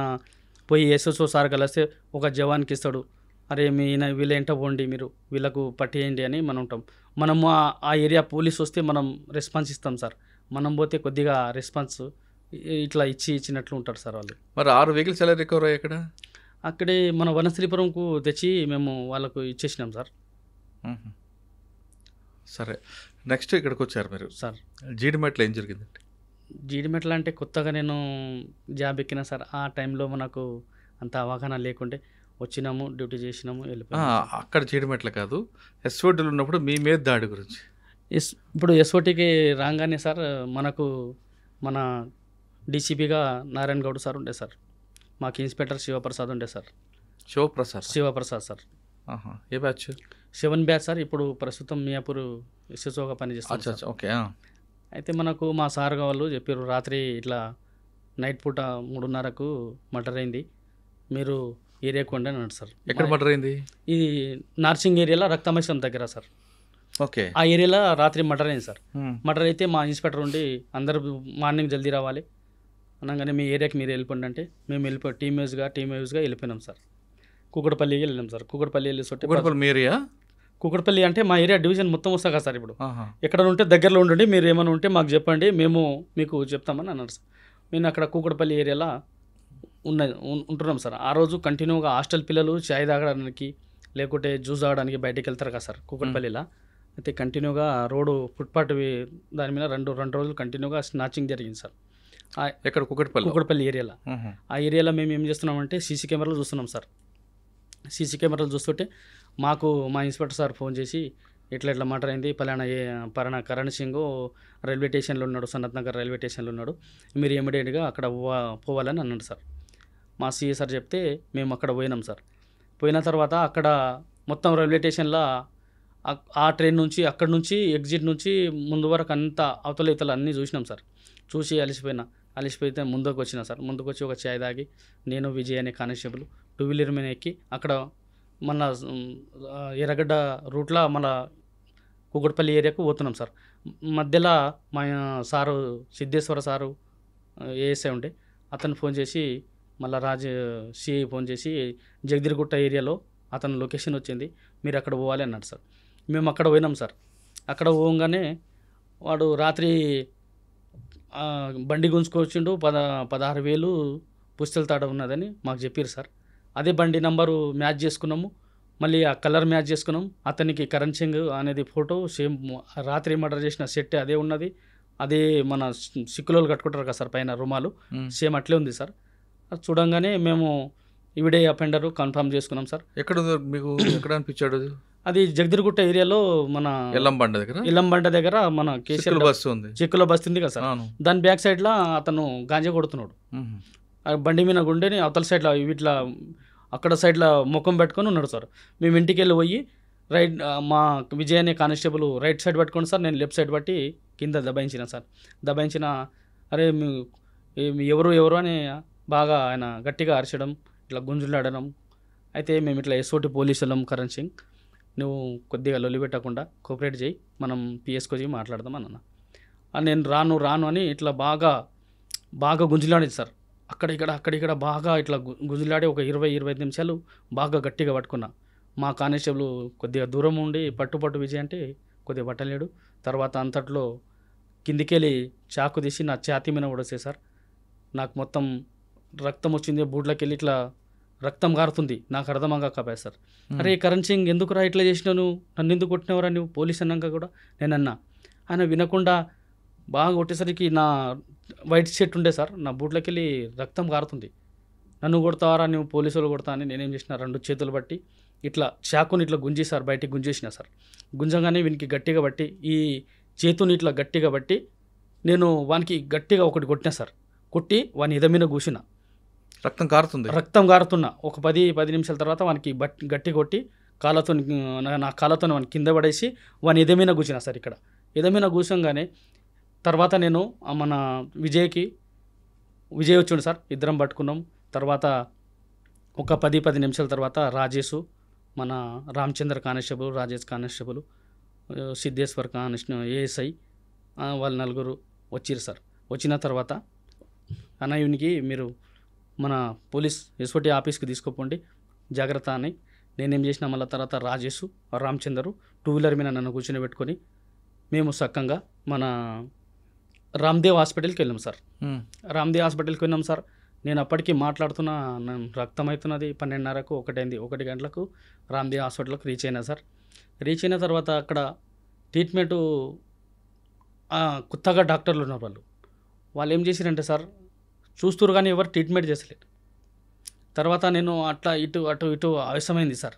పోయి ఎస్ఎస్ఓ సార్ కలిస్తే ఒక జవాన్కి ఇస్తాడు, అరే వీళ్ళ ఎంట పోండి, మీరు వీళ్ళకు పట్టేయండి అని మనం ఉంటాం. మనము ఆ ఏరియా పోలీస్ వస్తే మనం రెస్పాన్స్ ఇస్తాం సార్. మనం పోతే కొద్దిగా రెస్పాన్స్ ఇట్లా ఇచ్చినట్లు ఉంటారు సార్ వాళ్ళు. మరి 6 వెహికల్స్ ఎలా రికవర్ అయ్యాయి అక్కడ? అక్కడే మన వనశ్రీపురంకు తెచ్చి మేము వాళ్ళకు ఇచ్చేసినాం సార్. సరే, నెక్స్ట్ ఇక్కడికి వచ్చారు మీరు సార్. జీడిమెట్లో ఏం జరిగిందండి? జీడిమెట్ల అంటే కొత్తగా నేను జాబ్ ఎక్కినా సార్. ఆ టైంలో మనకు అంత అవగాహన లేకుంటే వచ్చినాము, డ్యూటీ చేసినాము, వెళ్ళిపోయాము. అక్కడ జీడిమెట్ల కాదు, ఎస్ఓటీలు ఉన్నప్పుడు మీ మీద దాడి గురించి. ఇప్పుడు ఎస్ఓటీకి రాగానే సార్ మనకు మన డీసీపీగా నారాయణ గౌడ్ సార్ ఉండే సార్, మాకు ఇన్స్పెక్టర్ శివప్రసాద్ ఉండే సార్. శివప్రసాద్ సార్. ఏ బ్యాచ్? 7 batch sir. ఇప్పుడు ప్రస్తుతం మియాపూర్ ఎస్ఎస్ఓగా పనిచేస్తాం. ఓకే. అయితే మనకు మా సార్ వాళ్ళు చెప్పారు, రాత్రి ఇట్లా నైట్ పూట 3:30కు మర్డర్ అయింది, మీరు ఏరియాకు ఉండి అన్నాడు సార్. ఎక్కడ మర్డర్ అయింది? ఇది నార్సింగ్ ఏరియాలో రక్తమైసం దగ్గర సార్. ఓకే. ఆ ఏరియాలో రాత్రి మర్డర్ అయింది సార్. మర్డర్ అయితే మా ఇన్స్పెక్టర్ ఉండి అందరూ మార్నింగ్ జల్దీ రావాలి అనగానే మీ ఏరియాకి మీరు వెళ్ళిపోండి అంటే మేము టీమ్ వైజ్గా వెళ్ళిపోయినాం సార్. కూకట్పల్లికి వెళ్ళినాం సార్. కూకట్పల్లి కూకట్పల్లి అంటే మా ఏరియా డివిజన్ మొత్తం వస్తా కదా సార్. ఇప్పుడు ఎక్కడ ఉంటే దగ్గరలో ఉండండి, మీరు ఏమైనా ఉంటే మాకు చెప్పండి, మేము మీకు చెప్తామని అన్నారు సార్. మేము అక్కడ కూకట్పల్లి ఏరియాలో ఉంటున్నాం సార్. ఆ రోజు కంటిన్యూగా హాస్టల్ పిల్లలు చాయ్ తాగడానికి లేకుంటే జ్యూస్ తాగడానికి బయటకు వెళ్తారు కదా సార్ కూకట్పల్లిలో. అయితే కంటిన్యూగా రోడ్డు ఫుట్పాత్ దాని మీద రెండు రోజులు కంటిన్యూగా స్నాచింగ్ జరిగింది సార్. ఎక్కడ కుకట్పల్లి? కూకట్పల్లి ఏరియాలో. ఆ ఏరియాలో మేము ఏం చేస్తున్నామంటే సీసీ కెమెరాలు చూస్తున్నాం సార్. సీసీ కెమెరాలు చూస్తుంటే మాకు మా ఇన్స్పెక్టర్ సార్ ఫోన్ చేసి ఇట్లా మర్డర్ అయింది, పలానా కరణ్ సింగ్ రైల్వే స్టేషన్లో ఉన్నాడు, సనత్ నగర్ రైల్వే స్టేషన్లో ఉన్నాడు, మీరు ఇమీడియట్గా అక్కడ పోవాలని అన్నాడు సార్. మా సిఏ సార్ చెప్తే మేము అక్కడ పోయినాం సార్. పోయిన తర్వాత అక్కడ మొత్తం రైల్వే స్టేషన్లో ఆ ట్రైన్ నుంచి అక్కడ నుంచి ఎగ్జిట్ నుంచి ముందు వరకు అంతా అవతల ఇతలు అన్నీ చూసినాం సార్. చూసి అలిసిపోయితే ముందుకు వచ్చిన సార్. ముందుకు వచ్చి ఒక చాయ్ తాగి నేను విజయ్ అనే కానిస్టేబుల్ 2 వీలర్ మీద ఎక్కి అక్కడ మన ఎర్రగడ్డ రూట్లో మన కూకట్పల్లి ఏరియాకు పోతున్నాం సార్. మధ్యలో మా సారు సిద్ధేశ్వర సారు ఏఎస్ఐ ఉండే అతను ఫోన్ చేసి మళ్ళీ సిఐ ఫోన్ చేసి జగదిరిగుట్ట ఏరియాలో అతను లొకేషన్ వచ్చింది, మీరు అక్కడ పోవాలి అన్నాడు సార్. మేము అక్కడ పోయినాం సార్. అక్కడ పోగానే వాడు రాత్రి బండి గుంజుకొచ్చిండు, 16,000 పుస్తల తాడ ఉన్నదని మాకు చెప్పారు సార్. అదే బండి నంబరు మ్యాచ్ చేసుకున్నాము, మళ్ళీ ఆ కలర్ మ్యాచ్ చేసుకున్నాం. అతనికి కరణ్ సింగ్ అనేది ఫోటో సేమ్ రాత్రి మర్డర్ చేసిన సెట్ అదే ఉన్నది. అదే మన సిక్కులోలు కట్టుకుంటారు కదా సార్ పైన రుమాలు, సేమ్ అట్లే ఉంది సార్. అది చూడంగానే మేము ఇవిడే అఫెండరు కన్ఫర్మ్ చేసుకున్నాం సార్. ఎక్కడ మీకు ఎక్కడ అనిపించాడు? అది జగదిరిగుట్ట ఏరియాలో మన ఎల్లంబండ దగ్గర మన కేసీఆర్ బస్సు ఉంది, చెక్కులో బస్సు ఉంది కదా సార్, దాని బ్యాక్ సైడ్లో అతను గాంజా కొడుతున్నాడు. బండి మీద గుండెని అవతల సైడ్లో వీటిలో అక్కడ సైడ్లో ముఖం పెట్టుకొని ఉన్నాడు సార్. మేము ఇంటికి వెళ్ళి పోయి రైట్ మా విజయ్ అనే కానిస్టేబుల్ రైట్ సైడ్ పట్టుకోండి సార్, నేను లెఫ్ట్ సైడ్ పట్టి కింద దబాయించిన సార్. దబాయించిన అరే ఎవరు అని బాగా ఆయన గట్టిగా అరచడం, ఇట్లా గుంజులాడడం. అయితే మేము ఇట్లా ఎస్ఓటి పోలీసులం, కరణ్ సింగ్ నువ్వు కొద్దిగా లొల్లి పెట్టకుండా కోఆపరేట్ చేయి, మనం పిఎస్కి వచ్చి మాట్లాడదాం అన్న. నేను రాను అని ఇట్లా బాగా గుంజులాడేది సార్. అక్కడిక్కడ బాగా ఇట్లా గుంజులాడి ఒక 20-25 నిమిషాలు బాగా గట్టిగా పట్టుకున్నా. మా కానిస్టేబుల్ కొద్దిగా దూరం ఉండి పట్టు విజయ్ అంటే కొద్దిగా పట్టలేడు. తర్వాత అంతట్లో కిందికెళ్ళి చాకు తీసి నా ఛాతీ మీద పడేసే సార్. నాకు మొత్తం రక్తం వచ్చింది, బూట్లోకి వెళ్ళి ఇట్లా రక్తం కారుతుంది. నాకు అర్థమంగా కాపాయి సార్. అరే కరణ్ సింగ్ ఎందుకురా ఇట్లా చేసినావు, నన్ను ఎందుకు కొట్టినవరా నువ్వు పోలీస్ అన్నాక కూడా నేనన్నా. ఆయన వినకుండా బాగా కొట్టేసరికి నా వైట్ షర్ట్ ఉండే సార్, నా బూట్లోకి వెళ్ళి రక్తం కారుతుంది. నన్ను కొడతావారా నువ్వు పోలీసులు కొడతా అని నేనేం చేసిన 2 చేతులు బట్టి ఇట్లా చాకుని ఇట్లా గుంజి సార్ బయటికి గుంజేసిన సార్. గుంజంగానే వీనికి గట్టిగా బట్టి ఈ చేతుని ఇట్లా గట్టిగా బట్టి నేను వానికి గట్టిగా ఒకటి కొట్టినా సార్. కొట్టి వాని ఎదమైన కూసిన రక్తం కారుతున్నా. ఒక 10 నిమిషాల తర్వాత వానికి గట్టి కొట్టి నా కాళ్ళతో వాని కింద పడేసి వాని ఎదమైన కూర్చున్నా సార్. ఇక్కడ ఎదమైన కూర్చోగానే తర్వాత నేను మన విజయ్ వచ్చిండు సార్, ఇద్దరం పట్టుకున్నాం. తర్వాత ఒక 10 నిమిషాల తర్వాత రాజేష్, మన Ramachandra constable, Rajesh constable, Siddheshwar ASI వాళ్ళు 4 వచ్చిరు సార్. వచ్చిన తర్వాత అన్నయ్యనికి మీరు మన పోలీస్ ఎస్ఓటి ఆఫీస్కి తీసుకుపోండి జాగ్రత్త అని నేనేం చేసిన. మళ్ళీ తర్వాత రాజేష్, రామచందరు 2 వీలర్ మీద నన్ను కూర్చొని పెట్టుకొని మేము చక్కగా మన రామ్దేవ్ హాస్పిటల్కి వెళ్ళాం సార్. రామ్దేవ్ హాస్పిటల్కి వెళ్ళాం సార్. నేను అప్పటికి మాట్లాడుతున్నా, రక్తం అవుతున్నది. 12:30కు 1 గంటలకు రామ్దేవ్ హాస్పిటల్కి రీచ్ అయినా సార్. రీచ్ అయిన తర్వాత అక్కడ ట్రీట్మెంటు కొత్తగా డాక్టర్లు ఉన్నారు. వాళ్ళు ఏం చేశారంటే సార్, చూస్తురు కానీ ఎవరు ట్రీట్మెంట్ చేసలేరు. తర్వాత నేను అట్లా ఇటు ఆవేశమైంది సార్.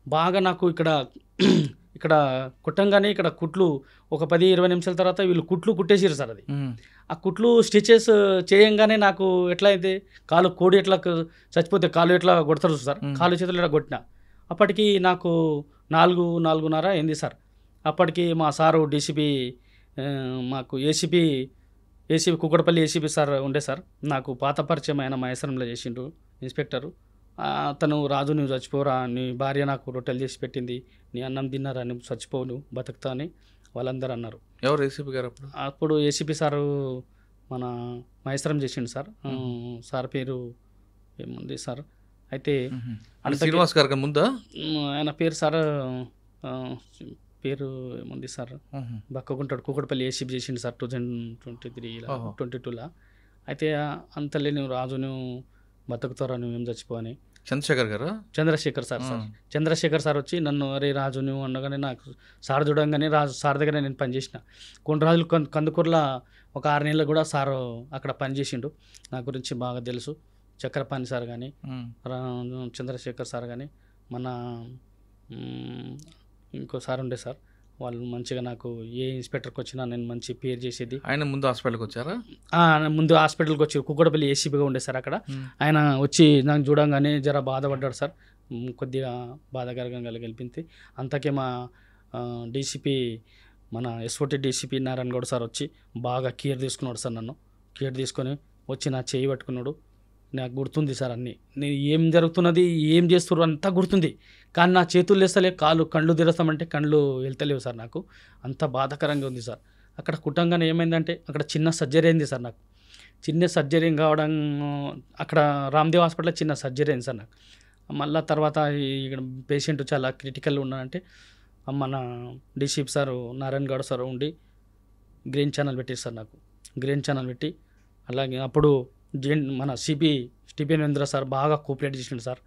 బాగా నాకు ఇక్కడ కుట్టంగానే ఇక్కడ కుట్లు ఒక 10-20 నిమిషాల తర్వాత వీళ్ళు కుట్లు కుట్టేసారు సార్. అది ఆ కుట్లు స్టిచెస్ చేయంగానే నాకు ఎట్లా అయితే కాలు కోడి ఎట్లా చచ్చిపోతే కాలు ఎట్లా కొడతారు సార్, కాలు చేతులు ఎట్లా కొట్టినా. అప్పటికి నాకు 4:30 అయింది సార్. అప్పటికి మా సారు డీసీపీ, మాకు ఏసీపీ కూకట్పల్లి ఏసీపీ సార్ ఉండే సార్. నాకు పాత పరిచయం ఆయన మహేశ్వరంలో చేసిండు ఇన్స్పెక్టరు. అతను రాజు నువ్వు చచ్చిపోరా, నీ భార్య నాకు రొట్టెలు చేసి పెట్టింది, నీ అన్నం తిన్నారా, నువ్వు చచ్చిపోవు, నువ్వు బతుకుతా అని వాళ్ళందరూ అన్నారు. ఎవరు ఏసీపీ గారు? అప్పుడు ఏసీపీ సారు మన మహేశ్వరం చేసిండు సార్. సార్ పేరు ఏముంది సార్, అయితే శ్రీనివాస్ గారు ముందా ఆయన పేరు సార్, పేరు ఏముంది సార్, బక్కకుంటాడు. కూకట్పల్లి ఏసీపీ చేసిండు సార్ 2023-22లో. అయితే అంతలే నువ్వు రాజు నువ్వు బతుకుతారా, నువ్వేం చచ్చిపోని చంద్రశేఖర్ గారు చంద్రశేఖర్ సార్ చంద్రశేఖర్ సార్ వచ్చి నన్ను అరే రాజు నువ్వు ఉండగానే నాకు సార్ చూడంగానే రాజు సార్ దగ్గర నేను పనిచేసిన కొన్ని రోజులు కందుకూరులో ఒక 6 నెలలు కూడా సార్ అక్కడ పనిచేసిండు. నా గురించి బాగా తెలుసు. చక్రపాణి సార్ కానీ చంద్రశేఖర్ సార్ కానీ మన ఇంకో సార్ ఉండే సార్, వాళ్ళు మంచిగా నాకు ఏ ఇన్స్పెక్టర్కి వచ్చినా నేను మంచి పేరు చేసేది. ఆయన ముందు హాస్పిటల్కి వచ్చారా? ముందు హాస్పిటల్కి వచ్చి కుక్కడపల్లి ఏసీపీగా ఉండే సార్ అక్కడ. ఆయన వచ్చి నాకు చూడంగానే జర బాధపడ్డాడు సార్, కొద్దిగా బాధాకరంగా గెలిపింది. అంతకే మా డీసీపీ మన SOT DCP Narayana Goud sir వచ్చి బాగా కేర్ తీసుకున్నాడు సార్. నన్ను కేర్ తీసుకొని వచ్చి నా చేయి పట్టుకున్నాడు. నాకు గుర్తుంది సార్ అన్నీ, నేను ఏం జరుగుతున్నది ఏం చేస్తున్నారు అంతా గుర్తుంది. కానీ నా చేతులు లేస్తలే, కళ్ళు తెరుస్తామంటే కళ్ళు వెళ్తలేవు సార్. నాకు అంత బాధాకరంగా ఉంది సార్. అక్కడ కుట్టంగానే ఏమైందంటే అక్కడ చిన్న సర్జరీ అయింది సార్. నాకు చిన్న సర్జరీ కావడం అక్కడ రామ్దేవ్ హాస్పిటల్లో చిన్న సర్జరీ అయింది సార్ నాకు. మళ్ళీ తర్వాత ఇక్కడ పేషెంట్ చాలా క్రిటికల్ ఉన్నాడంటే మన DCP sir Narayana Goud sir ఉండి గ్రీన్ ఛానల్ పెట్టారు సార్. నాకు గ్రీన్ ఛానల్ పెట్టి అలాగే అప్పుడు మన సిపి స్టీఫెన్ సార్ బాగా కోఆపరేట్ చేసిండు సార్.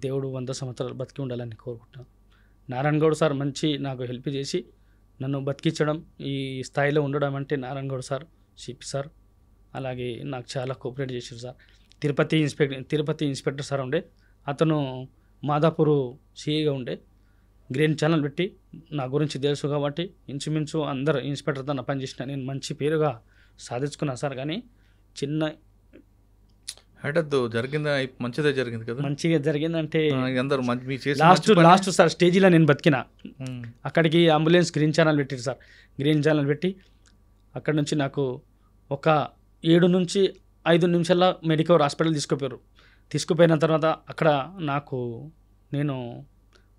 దేవుడు 100 సంవత్సరాలు బతికి ఉండాలని కోరుకుంటున్నాను. నారాయణ గౌడ్ సార్ మంచి నాకు హెల్ప్ చేసి నన్ను బతికించడం, ఈ స్థాయిలో ఉండడం అంటే Narayana Goud sir, CP sir అలాగే నాకు చాలా కోఆపరేట్ చేశారు సార్. తిరుపతి ఇన్స్పెక్టర్ సార్ ఉండే, అతను మాదాపూర్ సిఐగా ఉండే. గ్రీన్ ఛానల్ పెట్టి నా గురించి తెలుసు కాబట్టి ఇంచుమించు అందరు ఇన్స్పెక్టర్తో నా పనిచేసిన నేను మంచి పేరుగా సాధించుకున్నాను సార్. కానీ చిన్న జరిగిందా? మంచిదే జరిగింది కదా? మంచిగా జరిగిందంటే అందరూ లాస్ట్ సార్ స్టేజీలో నేను బతికిన. అక్కడికి అంబులెన్స్ గ్రీన్ ఛానల్ పెట్టారు సార్. గ్రీన్ ఛానల్ పెట్టి అక్కడి నుంచి నాకు ఒక 7 నుంచి 5 నిమిషాల్లో మెడికల్ హాస్పిటల్ తీసుకుపోయిన తర్వాత అక్కడ నేను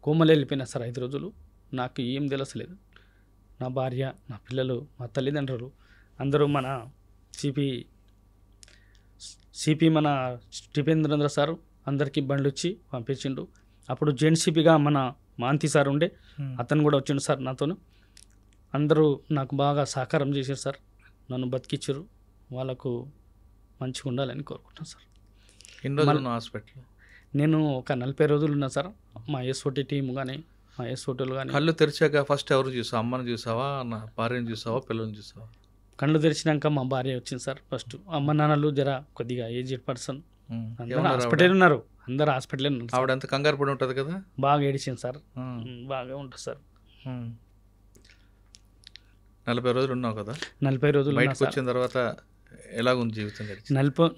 కోమలు వెళ్ళిపోయినా సార్ 5 రోజులు. నాకు ఏం తెలుసలేదు. నా భార్య, నా పిల్లలు, మా తల్లిదండ్రులు అందరూ మన సిపి మన స్టీఫెన్ సార్ అందరికీ బండ్లు వచ్చి పంపించిండు. అప్పుడు జాయింట్ సిపిగా మన మాంతి సార్ ఉండే, అతను కూడా వచ్చిండు సార్ నాతోను. అందరూ నాకు బాగా సహకారం చేశారు సార్, నన్ను బతికిచ్చారు. వాళ్ళకు మంచిగా ఉండాలని కోరుకుంటాను సార్. హాస్పిటల్ నేను ఒక 40 రోజులు ఉన్నా సార్. మా ఎస్ఓటీ టీం కానీ మా ఎస్ఓటీలు కానీ. కళ్ళు తెరిచాక ఫస్ట్ ఎవరు చూసావు? అమ్మని చూసావా, నా భార్యను చూసావా, పిల్లల్ని చూసావా? కళ్ళు తెరిచినాక మా భార్య వచ్చింది సార్ ఫస్ట్. అమ్మ నాన్నలు జర కొద్దిగా ఏజ్డ్ పర్సన్ అందరూ హాస్పిటల్ ఉన్నారు. ఆవిడ ఎంత కంగారు పడి ఉంటుంది కదా? బాగా ఏడిచింది సార్. బాగా ఉంటుంది సార్. 40 రోజులు ఉన్నావు కదా? 40 రోజులు బయటకు వచ్చిన తర్వాత ఎలాగుంది జీవితం?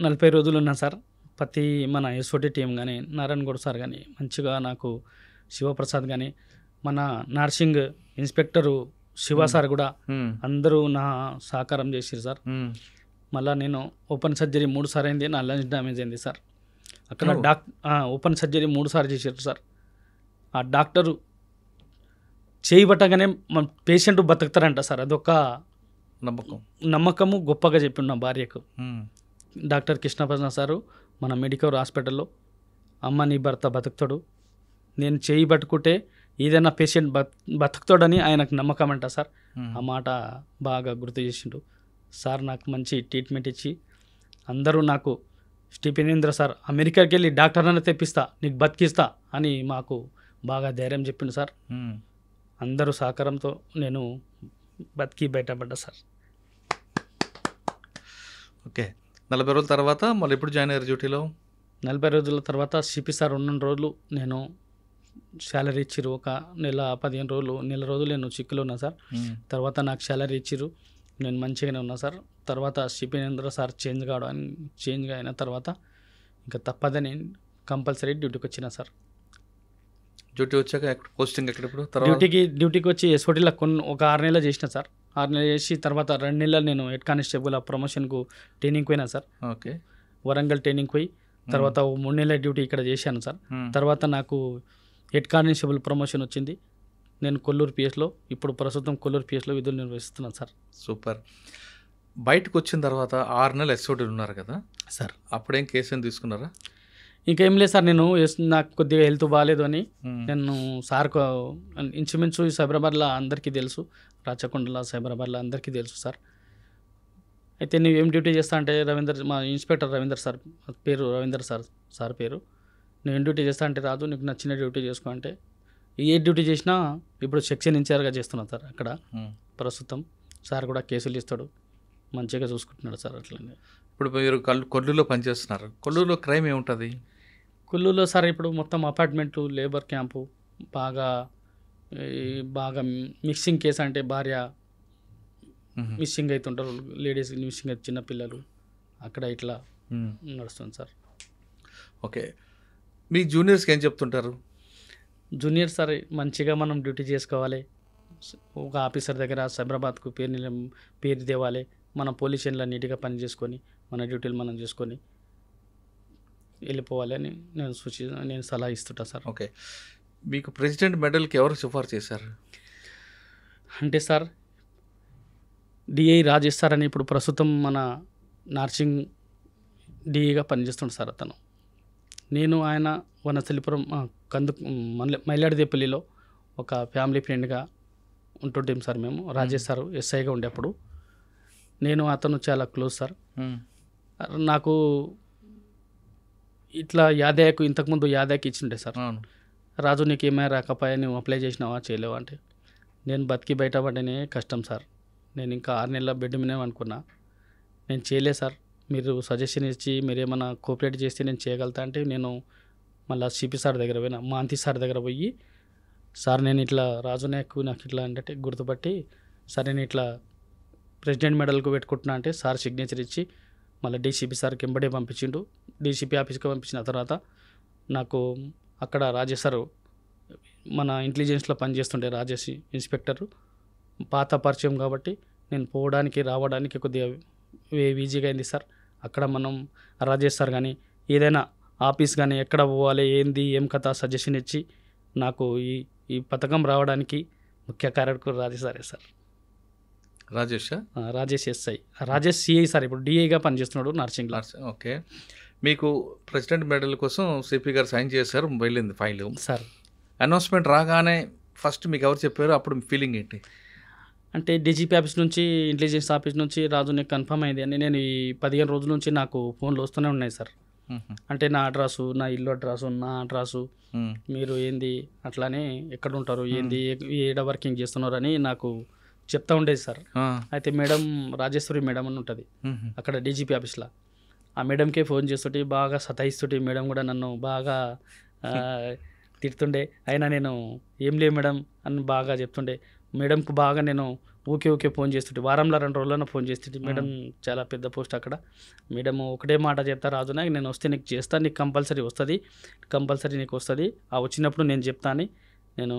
40 రోజులు ఉన్నా సార్. ప్రతి మన ఎస్ఓటీ టీం కానీ నారాయణ గౌడ్ సార్ కానీ మంచిగా నాకు, శివప్రసాద్ కానీ మన నర్సింగ్ ఇన్స్పెక్టరు శివ సార్ కూడా అందరూ నా సహకారం చేసారు సార్. మళ్ళీ నేను ఓపెన్ సర్జరీ 3 సార్లు అయింది. నా లంగ్స్ డ్యామేజ్ అయింది సార్. అక్కడ ఓపెన్ సర్జరీ 3 సార్లు చేశారు సార్. ఆ డాక్టరు చేయబట్టగానే మన పేషెంట్ బతుకుతారంట సార్. అదొక నమ్మకము గొప్పగా చెప్పిండు నా భార్యకు. డాక్టర్ కృష్ణప్రసాద్ సారు మన మెడికల్ హాస్పిటల్లో, అమ్మ నీ భర్త బతుకుతాడు, నేను చేయి పట్టుకుంటే ఏదైనా పేషెంట్ బతుకుతాడని ఆయనకు నమ్మకం అంట సార్. ఆ మాట బాగా గుర్తు చేసిండు సార్. నాకు మంచి ట్రీట్మెంట్ ఇచ్చి అందరూ నాకు స్టీఫెన్ సార్ అమెరికాకి వెళ్ళి డాక్టర్ అని తెప్పిస్తా, నీకు బతికిస్తా అని మాకు బాగా ధైర్యం చెప్పిండు సార్. అందరూ సహకారంతో నేను బతికి బయటపడ్డా సార్. ఓకే, 40 రోజుల తర్వాత మళ్ళీ ఎప్పుడు జాయిన్ అయ్యారు డ్యూటీలో? 40 రోజుల తర్వాత సిపి సార్ 2 రోజులు నేను శాలరీ ఇచ్చిర్రు. ఒక నెల 15 రోజులు, నెల రోజులు నేను చిక్కులో ఉన్నా సార్. తర్వాత నాకు శాలరీ ఇచ్చిర్రు, నేను మంచిగానే ఉన్నా సార్. తర్వాత స్టీఫెన్ సార్ చేంజ్గా అయిన తర్వాత ఇంకా తప్పదని కంపల్సరీ డ్యూటీకి వచ్చిన సార్. డ్యూటీ వచ్చాక పోస్టింగ్ ఎక్కడ? ఇప్పుడు డ్యూటీకి వచ్చి ఎస్ఓటీలో ఒక 6 నెలలు చేసిన సార్. 6 నెలలు చేసి తర్వాత 2 నెలలు నేను హెడ్ కానిస్టేబుల్ ప్రమోషన్కు ట్రైనింగ్ పోయినా సార్. ఓకే, వరంగల్ ట్రైనింగ్ పోయి తర్వాత 3 నెలల డ్యూటీ ఇక్కడ చేశాను సార్. తర్వాత నాకు హెడ్ కానిస్టేబుల్ ప్రమోషన్ వచ్చింది. నేను కొల్లూరు పిఎస్లో, ఇప్పుడు ప్రస్తుతం కొల్లూరు పిఎస్లో విధులు నిర్వహిస్తున్నాను సార్. సూపర్. బయటకు వచ్చిన తర్వాత 6 నెలలు ఎస్ఓటీలు ఉన్నారు కదా సార్, అప్పుడేం కేసు ఏం తీసుకున్నారా? ఇంకేం లేదు సార్. నాకు కొద్దిగా హెల్త్ బాగాలేదు అని నేను సార్కు ఇంచుమించు సైబరాబాద్లో అందరికీ తెలుసు, రాచకొండలో సైబరాబాద్లో అందరికీ తెలుసు సార్. అయితే నువ్వు ఏం డ్యూటీ చేస్తా అంటే మా ఇన్స్పెక్టర్ రవీందర్ సార్ పేరు, రవీందర్ సార్ పేరు, నేను డ్యూటీ చేస్తా అంటే రాజు నీకు నచ్చిన డ్యూటీ చేసుకో అంటే ఏ డ్యూటీ చేసినా ఇప్పుడు సెక్షన్ ఇన్ఛార్జ్గా చేస్తున్నాను సార్ అక్కడ ప్రస్తుతం. సార్ కూడా కేసులు ఇస్తాడు, మంచిగా చూసుకుంటున్నాడు సార్. అట్లనే ఇప్పుడు మీరు కొల్లూరులో పనిచేస్తున్నారు. కొల్లూరులో క్రైమ్ ఏముంటుంది? కొల్లూరులో సార్ ఇప్పుడు మొత్తం అపార్ట్మెంట్లు, లేబర్ క్యాంపు, బాగా బాగా మిక్సింగ్ కేసు అంటే భార్య మిస్సింగ్ అవుతుంటారు, లేడీస్ మిస్సింగ్ అయితే చిన్నపిల్లలు, అక్కడ ఇట్లా నడుస్తుంది సార్. ఓకే, మీ జూనియర్స్కి ఏం చెప్తుంటారు? జూనియర్ సార్ మంచిగా మనం డ్యూటీ చేసుకోవాలి, ఒక ఆఫీసర్ దగ్గర సైబరాబాద్కు పేరు తేవాలి, మన పోలీస్ స్టేషన్లో నీట్గా పని చేసుకొని మన డ్యూటీలు మనం చేసుకొని వెళ్ళిపోవాలి అని నేను సలహా ఇస్తుంటా సార్. ఓకే, మీకు ప్రెసిడెంట్ మెడల్కి ఎవరు సిఫార్సు చేశారు? అంటే సార్ డిఐ రాజేష్ సార్ అని ఇప్పుడు ప్రస్తుతం మన నార్సింగ్ డిఐగా పనిచేస్తుంటారు సార్ అతను. నేను ఆయన వనస్థలిపురం మైలాడిదేపల్లిలో ఒక ఫ్యామిలీ ఫ్రెండ్గా ఉంటుంటాం సార్ మేము. రాజేష్ సార్ ఎస్ఐగా ఉండేప్పుడు నేను అతను చాలా క్లోజ్ సార్. నాకు ఇట్లా యాదయ్యకు ఇంతకుముందు యాదయ్యకి ఇచ్చిండే సార్, రాజు నీకు ఏమైనా రాకపోయా, నువ్వు అప్లై చేసినావా చేయలేవా అంటే, నేను బతికి బయటపడనే కష్టం సార్, నేను ఇంకా 6 నెలల బెడ్ మీదే అనుకున్నా, నేను చేయలే సార్, మీరు సజెషన్ ఇచ్చి మీరు ఏమైనా కోఆపరేట్ చేస్తే నేను చేయగలుగుతా అంటే నేను మళ్ళీ సిపి సార్ దగ్గర పోయినా, మాంతి సార్ దగ్గర పోయి, సార్ నేను ఇట్లా రాజు నాయకు నాకు ఇట్లా అంటే గుర్తుపట్టి సార్ నేను ఇట్లా ప్రెసిడెంట్ మెడల్కు పెట్టుకుంటున్నా అంటే సార్ సిగ్నేచర్ ఇచ్చి మళ్ళీ డీసీపీ సార్కి ఎంబడే పంపించిండు. డీసీపీ ఆఫీస్కి పంపించిన తర్వాత నాకు అక్కడ రాజేష్ సార్ మన ఇంటెలిజెన్స్లో పనిచేస్తుండే రాజేష్ ఇన్స్పెక్టరు పాత పరిచయం కాబట్టి నేను పోవడానికి రావడానికి కొద్దిగా ఈజీగా అయింది సార్. అక్కడ మనం రాజేష్ సార్ కానీ ఏదైనా ఆఫీస్ కానీ ఎక్కడ పోవాలి ఏంది ఏం కథ సజెషన్ ఇచ్చి నాకు ఈ పథకం రావడానికి ముఖ్య కారకుడు రాజేష్ సారే sir. Rajesh SI, Rajesh CI sir ఇప్పుడు డిఐగా పనిచేస్తున్నాడు నర్సింగ్లో. ఓకే, మీకు ప్రెసిడెంట్ మెడల్ కోసం సిపి గారు సైన్ చేశారు, వెళ్ళింది ఫైల్ సార్. అనౌన్స్మెంట్ రాగానే ఫస్ట్ మీకు ఎవరు చెప్పారు, అప్పుడు మీ ఫీలింగ్ ఏంటి? అంటే డీజీపీ ఆఫీస్ నుంచి ఇంటెలిజెన్స్ ఆఫీస్ నుంచి రాజు నీకు కన్ఫర్మ్ అయింది అని నేను ఈ 15 రోజుల నుంచి నాకు ఫోన్లు వస్తూనే ఉన్నాయి సార్. అంటే నా అడ్రస్సు, నా ఇల్లు అడ్రస్సు, నా అడ్రస్సు, మీరు ఏంది అట్లానే ఎక్కడ ఉంటారు ఏంది ఏడ వర్కింగ్ చేస్తున్నారు అని నాకు చెప్తా ఉండేది సార్. అయితే మేడం రాజేశ్వరి మేడం అని ఉంటుంది అక్కడ డీజీపీ ఆఫీస్లో, ఆ మేడంకే ఫోన్ చేస్తుంటే బాగా సతాయిస్తుంటే మేడం కూడా నన్ను బాగా తిడుతుండే. అయినా నేను ఏం లేదు మేడం అని బాగా చెప్తుండే. మేడంకు బాగా నేను ఊకే ఫోన్ చేస్తుంటే, వారంలో 2 రోజుల్లో ఫోన్ చేస్తుంటే. మేడం చాలా పెద్ద పోస్ట్ అక్కడ. మేడం ఒకటే మాట చెప్తా, రాజునా నేను వస్తే నీకు చేస్తాను, నీకు కంపల్సరీ వస్తుంది, కంపల్సరీ నీకు వస్తుంది, ఆ వచ్చినప్పుడు నేను చెప్తా అని నేను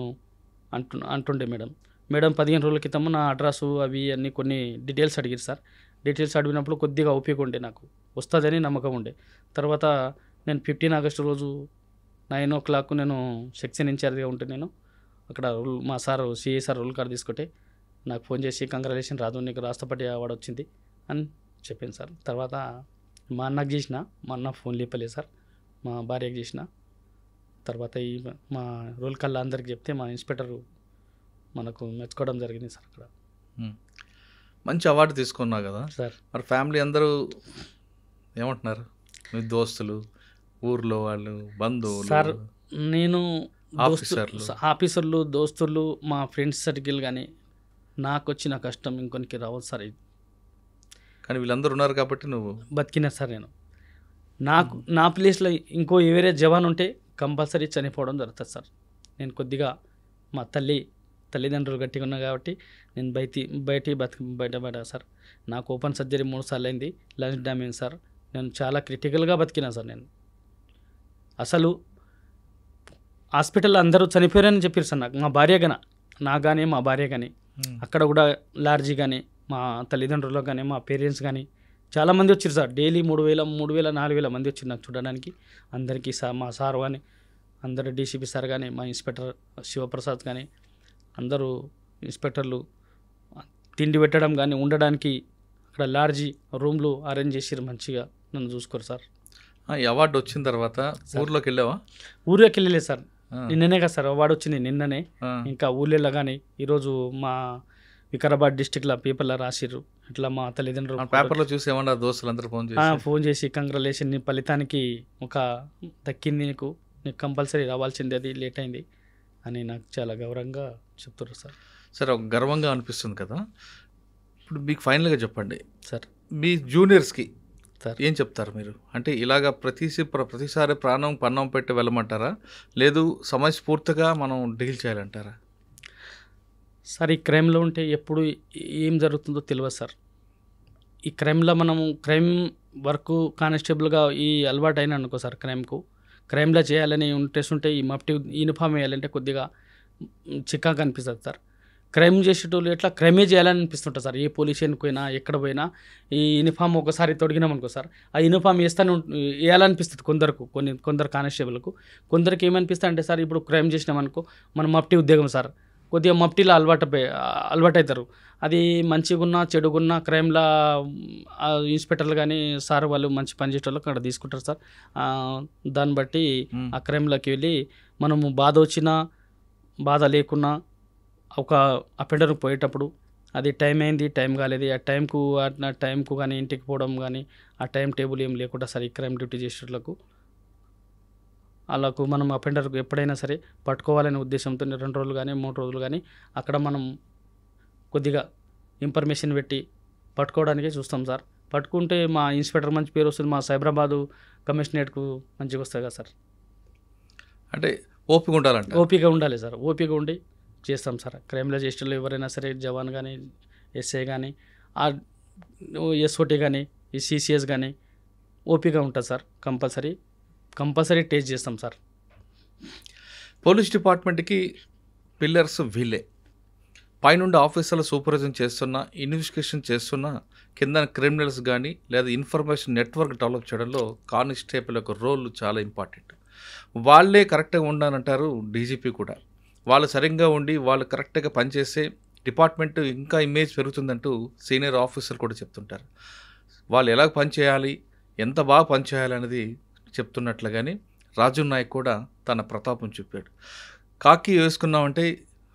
అంటుండే మేడం. 15 రోజుల క్రితం నా అడ్రస్సు అవి అన్నీ కొన్ని డీటెయిల్స్ అడిగారు సార్. డీటెయిల్స్ అడిగినప్పుడు కొద్దిగా ఓపిక ఉండే, నాకు వస్తుందని నమ్మకం ఉండే. తర్వాత నేను 15 ఆగస్టు రోజు 9 o'clock నేను సెక్షన్ ఇన్ఛార్జ్గా ఉంటే నేను అక్కడ మా sir CI sir rule card తీసుకుంటే నాకు ఫోన్ చేసి కంగ్రాచులేషన్ రాజు నీకు రాష్ట్రపతి అవార్డు వచ్చింది అని చెప్పింది సార్. తర్వాత మా అన్నకు చేసిన, మా అన్న ఫోన్ లేపలేదు సార్, మా భార్యకు చేసిన. తర్వాత ఈ మా రూల్ కల్లా అందరికి చెప్తే మా ఇన్స్పెక్టర్ మనకు మెచ్చుకోవడం జరిగింది సార్. అక్కడ మంచి అవార్డు తీసుకున్నావు కదా సార్. మరి ఫ్యామిలీ అందరూ ఏమంటున్నారు, మీ దోస్తులు, ఊర్లో వాళ్ళు, బంధువులు? సార్ నేను ఆఫీసర్లు, దోస్తులు, మా ఫ్రెండ్స్ సర్కిల్ కానీ నాకు వచ్చిన కష్టం ఇంకొనికి రావద్దు సార్. ఇది కానీ వీళ్ళందరూ ఉన్నారు కాబట్టి నువ్వు బతికినా సార్. నేను నాకు నా ప్లేస్లో ఇంకో వేరే జవాన్ ఉంటే కంపల్సరీ చనిపోవడం జరుగుతుంది సార్. నేను కొద్దిగా మా తల్లిదండ్రులు గట్టిగా ఉన్నా కాబట్టి నేను బయటపడా సార్. నాకు ఓపెన్ సర్జరీ 3 సార్లు అయింది, లంగ్స్ డ్యామేజ్ సార్. నేను చాలా క్రిటికల్గా బతికినా సార్. నేను అసలు హాస్పిటల్లో అందరూ చనిపోయారని చెప్పారు సార్ నాకు, మా భార్య కానీ మా భార్య కానీ. అక్కడ కూడా లార్జీ కానీ మా తల్లిదండ్రులకు కానీ మా పేరెంట్స్ కానీ చాలామంది వచ్చారు సార్. డైలీ 3,000, 4,000 మంది వచ్చారు నాకు చూడడానికి. అందరికీ మా సార్ కానీ, అందరు డీసీపీ సార్ కానీ, మా ఇన్స్పెక్టర్ శివప్రసాద్ కానీ, అందరూ ఇన్స్పెక్టర్లు తిండి పెట్టడం కానీ ఉండడానికి అక్కడ లార్జీ రూమ్లు అరేంజ్ చేసారు, మంచిగా నన్ను చూసుకోరు సార్. ఈ అవార్డు వచ్చిన తర్వాత ఊర్లోకి వెళ్ళావా? ఊర్లోకి వెళ్ళలేదు సార్, నిన్ననే కదా సార్ అవార్డు వచ్చింది, నిన్ననే. ఇంకా ఊళ్ళో కానీ ఈరోజు మా వికారాబాద్ డిస్టిక్లో పేపర్లో రాసిర్రు, ఇట్లా మా తల్లిదండ్రులు పేపర్లో చూసి ఏమన్నా దోస్తులు అందరూ ఫోన్ చేసి కంగ్రాచులేషన్, నీ ఫలితానికి ఒక దక్కింది నీకు, నీకు కంపల్సరీ రావాల్సింది, అది లేట్ అయింది అని నాకు చాలా గౌరవంగా చెప్తున్నారు సార్. సరే, ఒక గర్వంగా అనిపిస్తుంది కదా. ఇప్పుడు మీకు ఫైనల్గా చెప్పండి సార్, మీ జూనియర్స్కి సార్ ఏం చెప్తారు మీరు? అంటే ఇలాగ ప్రతిసారి ప్రాణం పన్నం పెట్టి వెళ్ళమంటారా, లేదు సమయస్ఫూర్తిగా మనం డీల్ చేయాలంటారా? సార్, ఈ క్రైమ్లో ఉంటే ఎప్పుడు ఏం జరుగుతుందో తెలియదు సార్. ఈ క్రైమ్లో మనము క్రైమ్ వర్క్ కానిస్టేబుల్గా ఈ అలవాటు అయినా అనుకో సార్, క్రైమ్లో చేయాలని ఇంట్రెస్ట్ ఉంటే ఈ మఫ్టీ యూనిఫామ్ వేయాలంటే కొద్దిగా చిక్కాగా అనిపిస్తుంది సార్. క్రైమ్ చేసేటోళ్ళు ఎట్లా క్రైమే చేయాలని అనిపిస్తుంటుంది సార్. ఏ పోలీస్ స్టేషన్కి పోయినా ఎక్కడ పోయినా ఈ యూనిఫామ్ ఒకసారి తొడిగినాం అనుకో సార్, ఆ యూనిఫామ్ వేయాలనిపిస్తుంది కొందరు కానిస్టేబుల్కు. కొందరికి ఏమనిపిస్తుంది అంటే సార్, ఇప్పుడు క్రైమ్ చేసినాం అనుకో మనం మఫ్టీ ఉద్యోగం సార్, కొద్దిగా మఫ్టీలో అలవాటు అవుతారు. అది మంచిగున్నా చెడుగున్నా క్రైమ్లో ఇన్స్పెక్టర్లు కానీ సార్ వాళ్ళు మంచి పని చేసేటోళ్ళకి అక్కడ తీసుకుంటారు సార్. దాన్ని బట్టి ఆ క్రైమ్లోకి వెళ్ళి మనము బాధ వచ్చినా బాధ లేకున్నా ఒక అపెండర్కి పోయేటప్పుడు అది టైం అయింది, టైం కాలేదు, ఆ టైంకు కానీ ఇంటికి పోవడం కానీ ఆ టైం టేబుల్ ఏం లేకుండా సార్ ఈ క్రైమ్ డ్యూటీ చేసేటోళ్ళకు అలాకు మనం అపెండర్కు ఎప్పుడైనా సరే పట్టుకోవాలనే ఉద్దేశంతో 2 రోజులు కానీ 3 రోజులు కానీ అక్కడ మనం కొద్దిగా ఇన్ఫర్మేషన్ పెట్టి పట్టుకోవడానికే చూస్తాం సార్. పట్టుకుంటే మా ఇన్స్పెక్టర్ మంచి పేరు వస్తుంది, మా సైబరాబాదు కమిషనరేట్కు మంచిగా వస్తుంది కదా సార్. అంటే ఓపిక ఉండాలంటే ఓపిక ఉండాలి సార్, ఓపిక ఉండి చేస్తాం సార్. క్రైమ్లో చేసేటోళ్ళు ఎవరైనా సరే జవాన్ కానీ ఎస్ఐ కానీ ఆ ఎస్ఓటీ కానీ ఈ సిసిఎస్ కానీ ఓపిక ఉంటుంది సార్. కంపల్సరీ టేస్ట్ చేస్తాం సార్. పోలీస్ డిపార్ట్మెంట్కి పిల్లర్స్ వీళ్ళే. పైనుండి ఆఫీసర్లు సూపర్విజన్ చేస్తున్నా, ఇన్వెస్టిగేషన్ చేస్తున్నా, కింద క్రిమినల్స్ కానీ లేదా ఇన్ఫర్మేషన్ నెట్వర్క్ డెవలప్ చేయడంలో కానిస్టేబుల్ యొక్క రోల్ చాలా ఇంపార్టెంట్. వాళ్ళే కరెక్ట్గా ఉండాలంటారు డీజీపీ కూడా. వాళ్ళు సరిగ్గా ఉండి వాళ్ళు కరెక్ట్గా పనిచేసే డిపార్ట్మెంట్ ఇంకా ఇమేజ్ పెరుగుతుందంటూ సీనియర్ ఆఫీసర్లు కూడా చెప్తుంటారు. వాళ్ళు ఎలా పనిచేయాలి, ఎంత బాగా పనిచేయాలి అనేది చెప్తున్నట్లుగానే రాజు నాయక్ కూడా తన ప్రతాపం చూపాడు. కాకి వేసుకున్నామంటే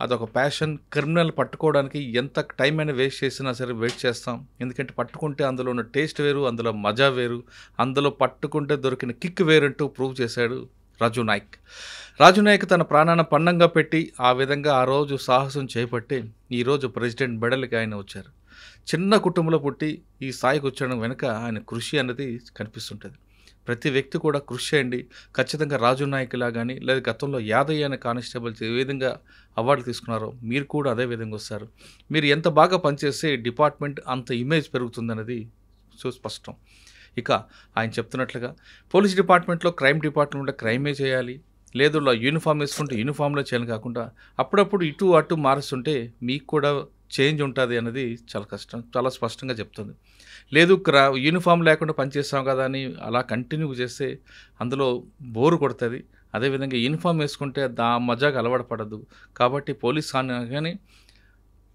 అదొక ప్యాషన్. క్రిమినల్ పట్టుకోవడానికి ఎంత టైం అయినా వేస్ట్ చేసినా సరే వెయిట్ చేస్తాం. ఎందుకంటే పట్టుకుంటే అందులో ఉన్న టేస్ట్ వేరు, అందులో మజా వేరు, అందులో పట్టుకుంటే దొరికిన కిక్ వేరంటూ ప్రూవ్ చేశాడు రాజు నాయక్ తన ప్రాణాన్ని పన్నంగా పెట్టి ఆ విధంగా ఆ రోజు సాహసం చేపట్టి ఈరోజు ప్రెసిడెంట్ మెడల్కి ఆయన వచ్చారు. చిన్న కుటుంబంలో పుట్టి ఈ స్థాయికి వచ్చడం వెనుక ఆయన కృషి అనేది కనిపిస్తుంటుంది. ప్రతి వ్యక్తి కూడా కృషి చేయండి. ఖచ్చితంగా రాజు నాయక్లా కానీ లేదా గతంలో యాదయ్య అనే కానిస్టేబుల్స్ ఏ విధంగా అవార్డులు తీసుకున్నారో మీరు కూడా అదే విధంగా వస్తారు. మీరు ఎంత బాగా పనిచేస్తే డిపార్ట్మెంట్ అంత ఇమేజ్ పెరుగుతుందనేది సుస్పష్టం. ఇక ఆయన చెప్తున్నట్లుగా పోలీస్ డిపార్ట్మెంట్లో క్రైమ్ డిపార్ట్మెంట్లో క్రైమే చేయాలి, లేదు యూనిఫామ్ వేసుకుంటే యూనిఫామ్లో చేయాలి కాకుండా అప్పుడప్పుడు ఇటు అటు మారుస్తుంటే మీకు కూడా చేంజ్ ఉంటుంది అనేది చాలా స్పష్టంగా చెప్తుంది. లేదు యూనిఫామ్ లేకుండా పనిచేస్తాం కదా అని అలా కంటిన్యూ చేస్తే అందులో బోరు కొడుతుంది. అదేవిధంగా యూనిఫామ్ వేసుకుంటే మజాగా అలవాటు పడదు. కాబట్టి పోలీస్ కానీ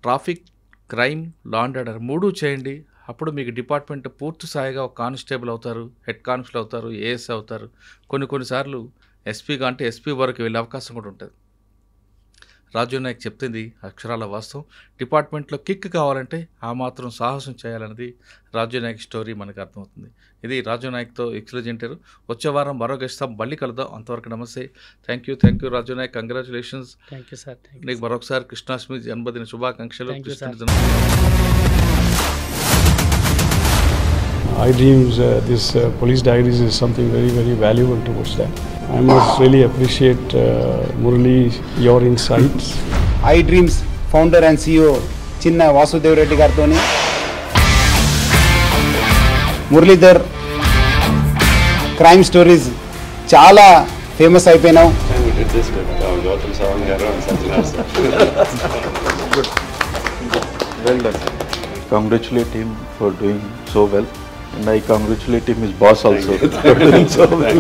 traffic, crime, law and order 3 చేయండి. అప్పుడు మీకు డిపార్ట్మెంట్ పూర్తి స్థాయిగా ఒక కానిస్టేబుల్ అవుతారు, హెడ్ కానిస్టేబుల్ అవుతారు, ఏఎస్ అవుతారు. కొన్నిసార్లు ఎస్పీగా అంటే ఎస్పీ వరకు వెళ్ళే అవకాశం కూడా ఉంటుంది. రాజు నాయక్ చెప్తుంది అక్షరాల వాస్తవం. డిపార్ట్మెంట్లో కిక్ కావాలంటే ఆ మాత్రం సాహసం చేయాలన్నది రాజు నాయక్ స్టోరీ మనకు అర్థమవుతుంది. ఇది రాజు నాయక్తో ఎక్స్క్లూజివ్ ఇంటర్వ్యూ. వచ్చే వారం మరో గెస్ట్ మళ్ళీ కలుద్దాం. అంతవరకు నమస్తే. Thank you Raju Nayak. Congratulations. Thank you sir. నీకు మరొకసారి కృష్ణాష్టమి జన్మదిన శుభాకాంక్షలు. iDreams, this police diaries is something very, very valuable towards that. I must really appreciate Murali, your insights. iDreams founder and CEO Chinna Vasudev Reddy gartoni Muralidhar crime stories చాలా famous అయిపోయినావు. Well done. Congratulate him for doing so well. And I congratulate him, his boss also, for doing so well.